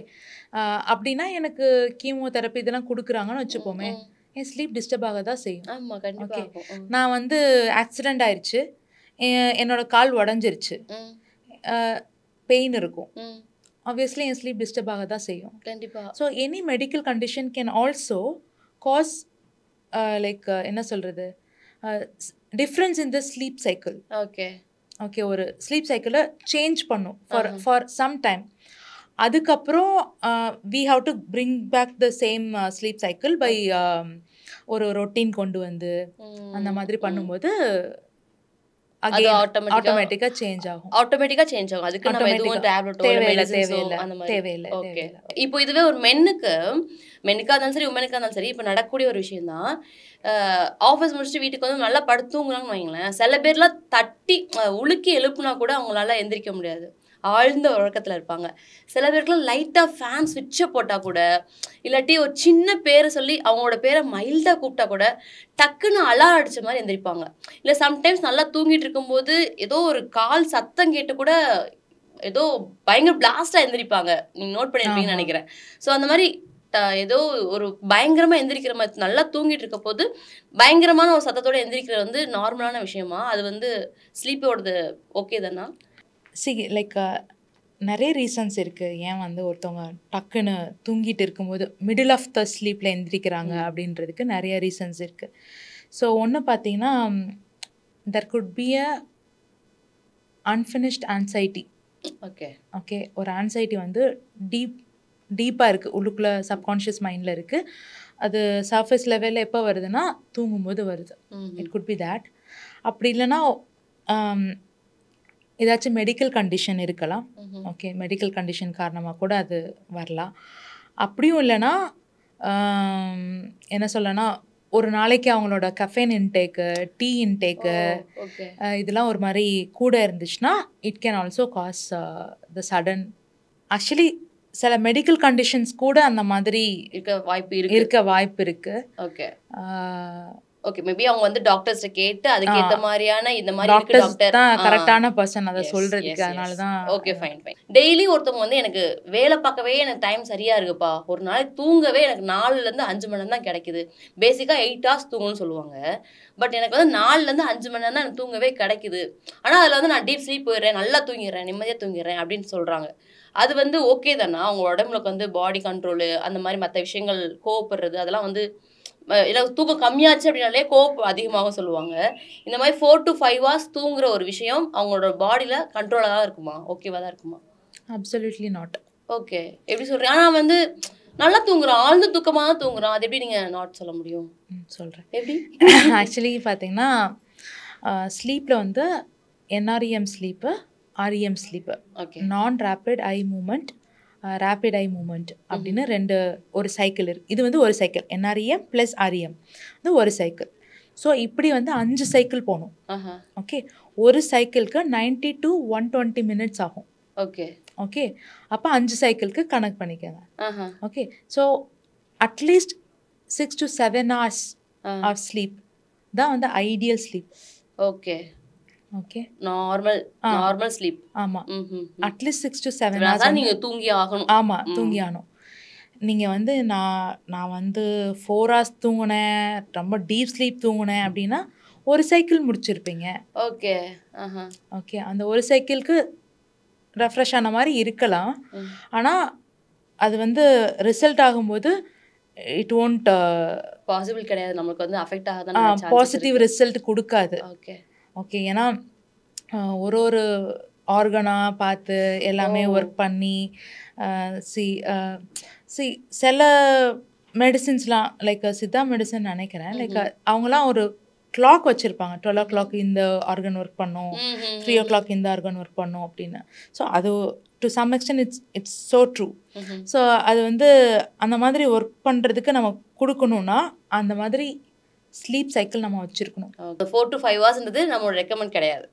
அப்படின்னா எனக்கு கீமோதெரப்பி இதெல்லாம் கொடுக்குறாங்கன்னு வச்சுப்போமே, என் ஸ்லீப் டிஸ்டர்ப் ஆக தான் செய்யும். ஓகே, நான் வந்து ஆக்சிடெண்ட் ஆயிடுச்சு, என்னோட கால் உடஞ்சிருச்சு, பெயின் இருக்கும், obviously என் ஸ்லீப் டிஸ்டர்ப் ஆக தான் செய்யும். கண்டிப்பாக. So any medical condition can also cause like என்ன சொல்கிறது, difference in the sleep cycle. Okay, ஒரு ஸ்லீப் சைக்கிளை சேஞ்ச் பண்ணும் ஃபார் சம் டைம். அதுக்கப்புறம் we have to bring back the same sleep cycle by ஒரு ரொட்டீன் கொண்டு வந்து அந்த மாதிரி பண்ணும்போது ஆட்டோமேட்டிக்கா சேஞ்ச் ஆகும். அதுக்கு நம்ம எதுவும் டேப்லெட்டோ மெடிசின்ஸோ அந்த மாதிரி தேவையில்லை. ஓகே, இப்போ இதுவே ஒரு மென்னுக்கா இருந்தாலும் சரி, உமனுக்கா இருந்தாலும் சரி, இப்போ நடக்கக்கூடிய ஒரு விஷயம் தான். ஆஃபீஸ் முடிச்சுட்டு வீட்டுக்கு வந்து நல்லா படுத்துங்களான்னு வைங்களேன், சில பேர்லாம் தட்டி உலுக்கி எழுப்புனா கூட அவங்களால எந்திரிக்க முடியாது, ஆழ்ந்த உறக்கத்தில் இருப்பாங்க. சில பேருக்குலாம் லைட்டாக ஃபேன் ஸ்விட்சை போட்டால் கூட, இல்லாட்டி ஒரு சின்ன பேரை சொல்லி அவங்களோட பேரை மைல்டாக கூப்பிட்டா கூட டக்குன்னு அலாரம் அடித்த மாதிரி எந்திரிப்பாங்க. இல்லை சம்டைம்ஸ் நல்லா தூங்கிட்டு இருக்கும்போது ஏதோ ஒரு கால் சத்தம் கேட்டு கூட ஏதோ பயங்கர பிளாஸ்டாக எந்திரிப்பாங்க. நீங்கள் நோட் பண்ணியிருப்பீங்கன்னு நினைக்கிறேன். ஸோ அந்த மாதிரி ஏதோ ஒரு பயங்கரமாக எந்திரிக்கிற மாதிரி, நல்லா தூங்கிட்டு இருக்க போது பயங்கரமான ஒரு சத்தத்தோடு எந்திரிக்கிறது வந்து நார்மலான விஷயமா? அது வந்து ஸ்லீப்போடது ஓகே தானா? லைக் நிறைய ரீசன்ஸ் இருக்குது ஏன் வந்து ஒருத்தவங்க டக்குன்னு தூங்கிட்டு இருக்கும்போது மிடில் ஆஃப் த ஸ்லீப்பில் எந்திரிக்கிறாங்க அப்படின்றதுக்கு நிறைய ரீசன்ஸ் இருக்குது. ஸோ ஒன்று பார்த்தீங்கன்னா, there could be a unfinished anxiety. Okay, ஒரு ஆன்சைட்டி வந்து டீப்பாக இருக்குது, உள்ளுக்குள்ளே சப்கான்ஷியஸ் மைண்டில் இருக்குது. அது சர்ஃபேஸ் லெவலில் எப்போ வருதுன்னா தூங்கும்போது வருது. It could be that. அப்படி இல்லைன்னா ஏதாச்சும் மெடிக்கல் கண்டிஷன் இருக்கலாம். ஓகே, மெடிக்கல் கண்டிஷன் காரணமாக கூட அது வரலாம். அப்படியும் இல்லைன்னா என்ன சொல்லனா, ஒரு நாளைக்கு அவங்களோட கஃபைன் இன்டேக்கு, டீ இன்டேக்கு இதெல்லாம் ஒரு மாதிரி கூட இருந்துச்சுன்னா it can also cause the sudden. Actually சில மெடிக்கல் கண்டிஷன்ஸ் கூட அந்த மாதிரி இருக்க வாய்ப்பு இருக்குது. ஓகே மேபி அவங்க வந்து டாக்டர்ஸ்ட்ட கேட்டு அதுக்கு ஏத்த மாதிரியான இந்த மாதிரி இருக்கு டாக்டர்ஸ் டாக்டர் தான் கரெக்டான பர்சன் அதை சொல்றதுக்கு. அதனால தான் ஓகே ஃபைன் டெய்லி ஒருத்தவங்க வந்து எனக்கு வேலை பார்க்கவே எனக்கு டைம் சரியா இருக்குப்பா, ஒரு நாளைக்கு தூங்கவே எனக்கு 4ல இருந்து 5 மணி நேரம் தான் கிடைக்குது. பேசிக்கா 8 hours தூங்கணும்னு சொல்லுவாங்க. பட் எனக்கு வந்து 4ல இருந்து 5 மணி நேரம் தான் எனக்கு தூங்கவே கிடைக்குது. ஆனா அதுல வந்து நான் டீப் ஸ்லீப் போயிடுறேன், நல்லா தூங்கிடுறேன், நிம்மதியா தூங்கிடுறேன் அப்படின்னு சொல்றாங்க. அது வந்து ஓகே தானா? அவங்க உடம்புல வந்து பாடி கண்ட்ரோல் அந்த மாதிரி மற்ற விஷயங்கள் கோவப்படுறது அதெல்லாம் வந்து இல்லை தூக்கம் கம்மியாச்சு அப்படின்னாலே கோவம் அதிகமாகவும் சொல்லுவாங்க. இந்த மாதிரி 4 to 5 hours தூங்குற ஒரு விஷயம் அவங்களோட பாடியில் கண்ட்ரோலாக தான் இருக்குமா, ஓகேவா தான் இருக்குமா? Absolutely not. ஓகே, எப்படி சொல்கிறேன்? ஆனால் வந்து நல்லா தூங்குறான், ஆழ்ந்த தூக்கமாக தான் தூங்குறான், அது எப்படி நீங்கள் நாட் சொல்ல முடியும்? சொல்கிறேன் எப்படி. ஆக்சுவலி பார்த்தீங்கன்னா ஸ்லீப்பில் வந்து NREM ஸ்லீப்பு, REM ஸ்லீப்பு, நான் rapid eye movement, rapid eye movement அப்படின்னு ஒரு சைக்கிள் இருக்குது. இது வந்து ஒரு சைக்கிள் NREM + REM வந்து ஒரு சைக்கிள். ஸோ இப்படி வந்து 5 சைக்கிள் போகணும். ஓகே, ஒரு சைக்கிளுக்கு 90 to 120 minutes ஆகும். ஓகே ஓகே, அப்போ 5 சைக்கிளுக்கு கனெக்ட் பண்ணிக்கோங்க. Okay, so at least 6 to 7 hours of sleep தான் வந்து ideal sleep. Okay okay, normal sleep. ஆமாம், அட்லீஸ்ட் 6 to 7 hours நீங்கள் தூங்கி ஆகணும். ஆமாம், தூங்கி ஆகணும். நீங்கள் வந்து நான் வந்து 4 hours தூங்கினேன், ரொம்ப டீப் ஸ்லீப் தூங்கினேன் அப்படின்னா ஒரு சைக்கிள் முடிச்சிருப்பீங்க. ஓகே ஓகே, அந்த ஒரு சைக்கிளுக்கு ரெஃப்ரெஷ் ஆன மாதிரி இருக்கலாம். ஆனால் அது வந்து ரிசல்ட் ஆகும்போது இட் ஒன்ட் பாசிபிள் கிடையாது, நம்மளுக்கு வந்து அஃபெக்ட் ஆகாதான், பாசிட்டிவ் ரிசல்ட் கொடுக்காது. ஓகே ஓகே, ஏன்னா ஒரு ஆர்கனாக பார்த்து எல்லாமே ஒர்க் பண்ணி சில மெடிசின்ஸ்லாம் லைக் சித்தா மெடிசன் நினைக்கிறேன், லைக் அவங்களாம் ஒரு கிளாக் வச்சுருப்பாங்க. 12 o'clock இந்த ஆர்கன் ஒர்க் பண்ணும், 3 o'clock இந்த ஆர்கன் ஒர்க் பண்ணும் அப்படின்னு. ஸோ அது to some extent it's so true. So அது வந்து அந்த மாதிரி ஒர்க் பண்ணுறதுக்கு நம்ம கொடுக்கணுன்னா அந்த மாதிரி ஸ்லீப் சைக்கிள் நம்ம வச்சுருக்கணும். 4 to 5 hours நம்மளோட ரெக்கமெண்ட் கிடையாது.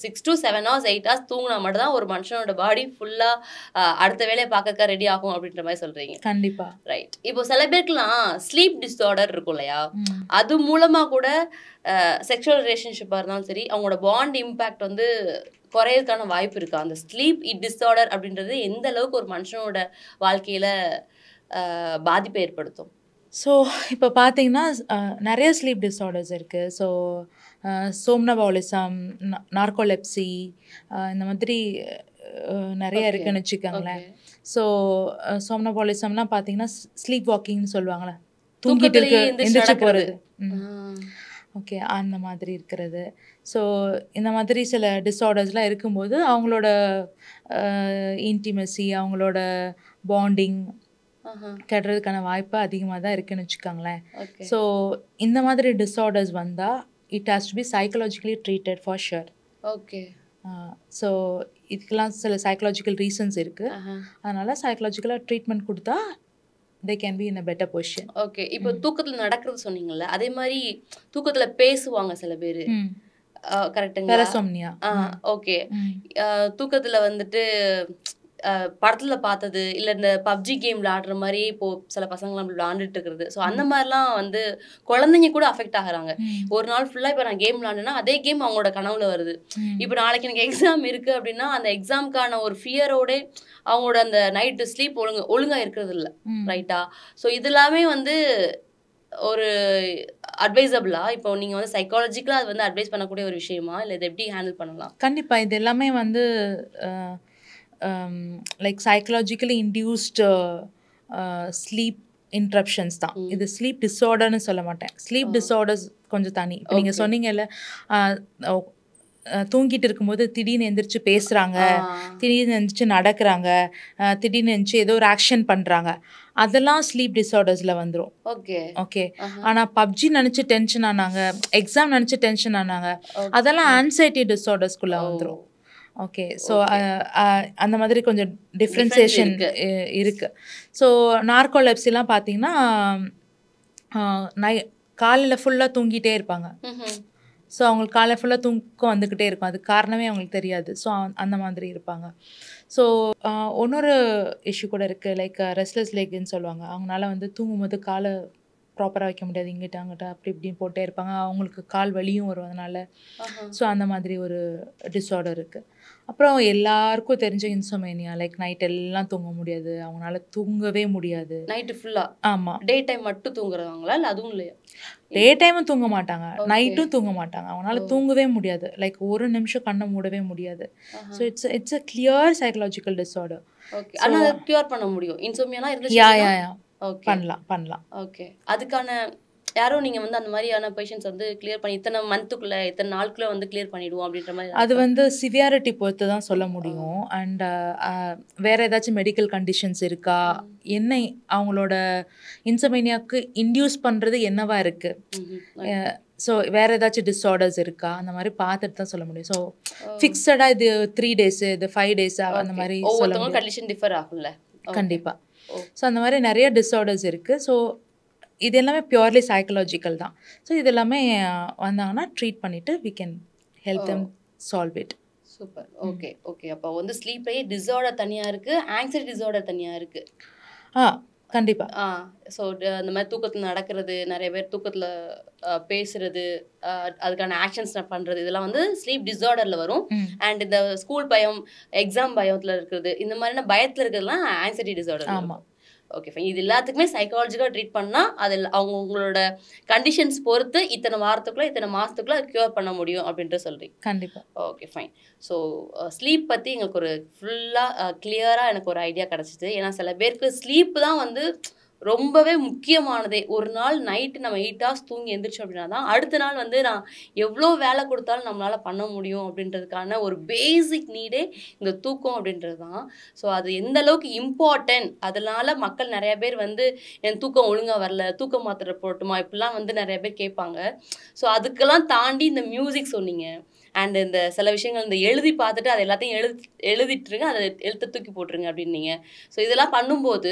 6 to 7 hours 8 hours தூங்கினா மட்டும் தான் ஒரு மனுஷனோட பாடி ஃபுல்லாக அடுத்த வேலையை பார்க்க ரெடி ஆகும் அப்படின்ற மாதிரி சொல்கிறீங்க. கண்டிப்பாக. ரைட். இப்போ சில பேருக்குலாம் ஸ்லீப் டிஸார்டர் இருக்கும் இல்லையா, அது மூலமாக கூட செக்ஷுவல் ரிலேஷன்ஷிப்பாக இருந்தாலும் சரி அவங்களோட பாண்ட் இம்பேக்ட் வந்து குறையிறதுக்கான வாய்ப்பு இருக்குது. அந்த ஸ்லீப் டிஸார்டர் அப்படின்றது எந்த அளவுக்கு ஒரு மனுஷனோட வாழ்க்கையில் பாதிப்பை ஏற்படுத்தும்? ஸோ இப்போ பார்த்தீங்கன்னா நிறைய ஸ்லீப் டிஸார்டர்ஸ் இருக்குது. ஸோ சோம்னபாலிசம், நார்கோலெப்சி, இந்த மாதிரி நிறைய இருக்குன்னு வச்சுக்கோங்களேன். ஸோ சோம்னபாலிசம்லாம் பார்த்தீங்கன்னா ஸ்லீப் வாக்கிங்னு சொல்லுவாங்களே, தூங்கிட்டு எந்திரிச்சு போகிறது. ஓகே, அந்த மாதிரி இருக்கிறது. ஸோ இந்த மாதிரி சில டிஸார்டர்ஸ்லாம் இருக்கும்போது அவங்களோட இன்டிமெசி, அவங்களோட பாண்டிங் கெடுறதுக்கான வாய்ப்பு அதிகமாக தான் இருக்குன்னு வச்சுக்கோங்களேன். ஸோ இந்த மாதிரி டிஸார்டர்ஸ் வந்தால் it has to be psychologically treated for sure. Okay. So இதுக்கெல்லாம் சில சைக்கலாஜிக்கல் ரீசன்ஸ் இருக்குது. அதனால் சைக்கலாஜிக்கலாக ட்ரீட்மெண்ட் கொடுத்தா they can be in a better position. Okay, இப்போ தூக்கத்தில் நடக்கிறது சொன்னீங்கல்ல, அதே மாதிரி தூக்கத்தில் பேசுவாங்க சில பேர், கரெக்டுங்களா? பெரசோம்னியா. ஓகே, தூக்கத்தில் வந்துட்டு படத்தில் பார்த்தது இல்லை இந்த பப்ஜி கேம் விளையாடுற மாதிரி இப்போது சில பசங்களாம் விளையாண்டுட்டு இருக்கிறது. ஸோ அந்த மாதிரிலாம் வந்து குழந்தைங்க கூட அஃபெக்ட் ஆகுறாங்க. ஒரு நாள் ஃபுல்லாக இப்போ நான் கேம் விளையாடுனா அதே கேம் அவங்களோட கனவுல வருது. இப்போ நாளைக்கு எனக்கு எக்ஸாம் இருக்குது அப்படின்னா அந்த எக்ஸாமுக்கான ஒரு ஃபியரோட அவங்களோட அந்த நைட்டு ஸ்லீப் ஒழுங்காக இருக்கிறது இல்லை. ரைட்டா? ஸோ இது எல்லாமே வந்து ஒரு அட்வைசபிளா? இப்போ நீங்கள் வந்து சைக்காலஜிக்கலாக அது வந்து அட்வைஸ் பண்ணக்கூடிய ஒரு விஷயமா, இல்லை இதை எப்படி ஹேண்டில் பண்ணலாம்? கண்டிப்பாக இது எல்லாமே வந்து like psychologically induced sleep interruptions தான். இது ஸ்லீப் டிஸார்டர்னு சொல்ல மாட்டேன். ஸ்லீப் டிஸார்டர்ஸ் கொஞ்சம் தனி. இப்போ நீங்கள் சொன்னீங்கல்ல, தூங்கிட்டு இருக்கும்போது திடீர்னு எந்திரிச்சு பேசுகிறாங்க, திடீர்னு எந்திரிச்சு நடக்கிறாங்க, திடீர்னு எந்திரிச்சு ஏதோ ஒரு ஆக்ஷன் பண்ணுறாங்க, அதெல்லாம் ஸ்லீப் டிஸார்டர்ஸில் வந்துடும். ஓகே ஓகே, ஆனால் பப்ஜி நினச்சி டென்ஷன் ஆனாங்க, எக்ஸாம் நினச்சி டென்ஷன் ஆனாங்க, அதெல்லாம் ஆன்சைட்டி டிஸார்டர்ஸ்குள்ளே வந்துடும். ஓகே, ஸோ அந்த மாதிரி கொஞ்சம் டிஃப்ரென்சியேஷன் இருக்குது. ஸோ நார்கோலெப்சிலாம் பார்த்தீங்கன்னா காலையில் ஃபுல்லாக தூங்கிட்டே இருப்பாங்க. ஸோ அவங்களுக்கு காலை ஃபுல்லாக தூக்கம் வந்துக்கிட்டே இருக்கும், அதுக்கு காரணமே அவங்களுக்கு தெரியாது. ஸோ அந்த மாதிரி இருப்பாங்க. ஸோ இன்னொரு இஷ்யூ கூட இருக்குது, லைக் ரெஸ்ட்லெஸ் லெக்குன்னு சொல்லுவாங்க. அவங்களால வந்து தூங்கும்போது காலை ப்ராப்பராக வைக்க முடியாது, இங்கிட்ட அங்கிட்ட அப்படி இப்படின்னு போட்டே இருப்பாங்க, அவங்களுக்கு கால் வலியும் வரும் அதனால். ஸோ அந்த மாதிரி ஒரு டிஸார்டர் இருக்குது. அப்புறம் எல்லாருக்கும் தெரிஞ்ச இன்சோமேனியா, லைக் நைட் எல்லாம் தூங்க முடியாது, அவங்களால தூங்கவே முடியாது நைட்டு ஃபுல்லாக. ஆமாம், டே டைம் மட்டும் தூங்குறவங்களா இல்லை அதுவும் இல்லையா? டே டைமும் தூங்க மாட்டாங்க, நைட்டும் தூங்க மாட்டாங்க, அவங்களால தூங்கவே முடியாது, லைக் ஒரு நிமிஷம் கண்ணை மூடவே முடியாது. So it's a clear psychological disorder. Okay, ஆனால் அதை க்யூர் பண்ண முடியும் இன்சோமியானா இருந்துச்சு? யா பண்ணலாம். ஓகே, அதுக்கான யாரும் நீங்கள் வந்து அந்த மாதிரியான பேஷண்ட்ஸ் வந்து கிளியர் பண்ணி இத்தனை மந்த்துக்குள்ளே இத்தனை நாளுக்குள்ளே வந்து கிளியர் பண்ணிடுவோம் அப்படின்ற மாதிரி? அது வந்து சிவியாரிட்டி பொறுத்து தான் சொல்ல முடியும். அண்ட் வேறு ஏதாச்சும் மெடிக்கல் கண்டிஷன்ஸ் இருக்கா, என்ன அவங்களோட இன்சோமேனியாவுக்கு இன்டியூஸ் பண்ணுறது என்னவா இருக்குது, ஸோ வேறு ஏதாச்சும் டிஸார்டர்ஸ் இருக்கா, அந்த மாதிரி பார்த்துட்டு தான் சொல்ல முடியும். ஸோ ஃபிக்ஸடாக இது 3 days இது 5 days அந்த மாதிரி ஒவ்வொருத்தவங்க கண்டிஷன் டிஃபர் ஆகும்ல. கண்டிப்பாக. ஸோ அந்த மாதிரி நிறைய டிஸார்டர்ஸ் இருக்குது. ஸோ இது எல்லாமே பியூர்லி சைக்கலாஜிக்கல் தான். ஸோ இது எல்லாமே வந்தாங்கன்னா ட்ரீட் பண்ணிவிட்டு we can help them solve it. Super. Okay அப்போ வந்து ஸ்லீப்லேயே டிஸார்டர் தனியாக இருக்குது, ஆங்ஸைட்டி டிஸார்டர் தனியாக இருக்குது. கண்டிப்பாக. ஸோ இந்த மாதிரி தூக்கத்தில் நடக்கிறது, நிறைய பேர் தூக்கத்தில் பேசுறது, அதுக்கான ஆக்ஷன்ஸ் பண்ணுறது, இதெல்லாம் வந்து ஸ்லீப் டிஸார்டரில் வரும். அண்ட் இந்த ஸ்கூல் பயம், எக்ஸாம் பயத்தில் இருக்கிறது, இந்த மாதிரியான பயத்தில் இருக்கிறதுலாம் ஆங்ஸைட்டி டிஸார்டர். ஆமாம். Okay fine. இது எல்லாத்துக்குமே சைக்காலஜிக்கலாக ட்ரீட் பண்ணால் அதில் அவங்களோட கண்டிஷன்ஸ் பொறுத்து இத்தனை வாரத்துக்குள்ளே இத்தனை மாதத்துக்குள்ளே க்யூர் பண்ண முடியும் அப்படின்ட்டு சொல்கிறீங்க. கண்டிப்பாக. Okay fine. ஸோ ஸ்லீப் பற்றி எங்களுக்கு ஒரு ஃபுல்லாக கிளியராக எனக்கு ஒரு ஐடியா கிடச்சிது. ஏன்னா சில பேருக்கு ஸ்லீப் தான் வந்து ரொம்பவே முக்கியமானதே. ஒரு நாள் நைட்டு நம்ம 8 hours தூங்கி எந்திரிச்சோம் அப்படின்னா தான் அடுத்த நாள் வந்து நான் எவ்வளோ வேலை கொடுத்தாலும் நம்மளால் பண்ண முடியும் அப்படின்றதுக்கான ஒரு பேசிக் நீடே இந்த தூக்கம் அப்படின்றது தான். ஸோ அது எந்த அளவுக்கு இம்பார்ட்டன்ட், அதனால மக்கள் நிறைய பேர் வந்து என் தூக்கம் ஒழுங்காக வரல, தூக்கம் மாத்திரை போட்டுமா, இப்படிலாம் வந்து நிறைய பேர் கேட்பாங்க. ஸோ அதுக்கெல்லாம் தாண்டி இந்த மியூசிக் சொன்னீங்க, அண்ட் இந்த சில விஷயங்கள் இந்த எழுதி பார்த்துட்டு அது எல்லாத்தையும் எழுதிட்டுருங்க, அதை எழுத்த தூக்கி போட்டுருங்க அப்படின்னீங்க. ஸோ இதெல்லாம் பண்ணும்போது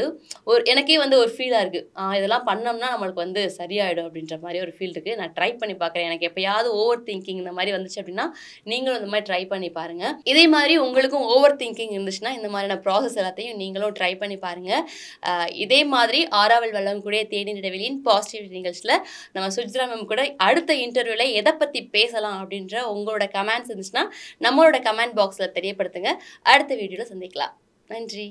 எனக்கே வந்து ஒரு ஃபீலாக இருக்குது, இதெல்லாம் பண்ணோம்னா நம்மளுக்கு வந்து சரியாயிடும் அப்படின்ற மாதிரி ஒரு ஃபீல் இருக்குது. நான் ட்ரை பண்ணி பார்க்குறேன். எனக்கு எப்போயாவது ஓவர் திங்கிங் இந்த மாதிரி வந்துச்சு அப்படின்னா நீங்களும் இந்த மாதிரி ட்ரை பண்ணி பாருங்கள். இதே மாதிரி உங்களுக்கும் ஓவர் திங்கிங் இருந்துச்சுன்னா இந்த மாதிரியான ப்ராசஸ் எல்லாத்தையும் நீங்களும் ட்ரை பண்ணி பாருங்கள். இதே மாதிரி ஆறாவல் வழங்கக்கூடிய தேநீர் இடைவெளியின் பாசிட்டிவ் நிகழ்ச்சியில் நம்ம சுஜித்ரா மேம் கூட அடுத்த இன்டர்வியூவில் எதை பற்றி பேசலாம் அப்படின்ற உங்களோட கமெண்ட்ஸ் இருந்துச்சுன்னா நம்மளோட கமெண்ட் பாக்ஸில் தெரியப்படுத்துங்க. அடுத்த வீடியோவில் சந்திக்கலாம். நன்றி.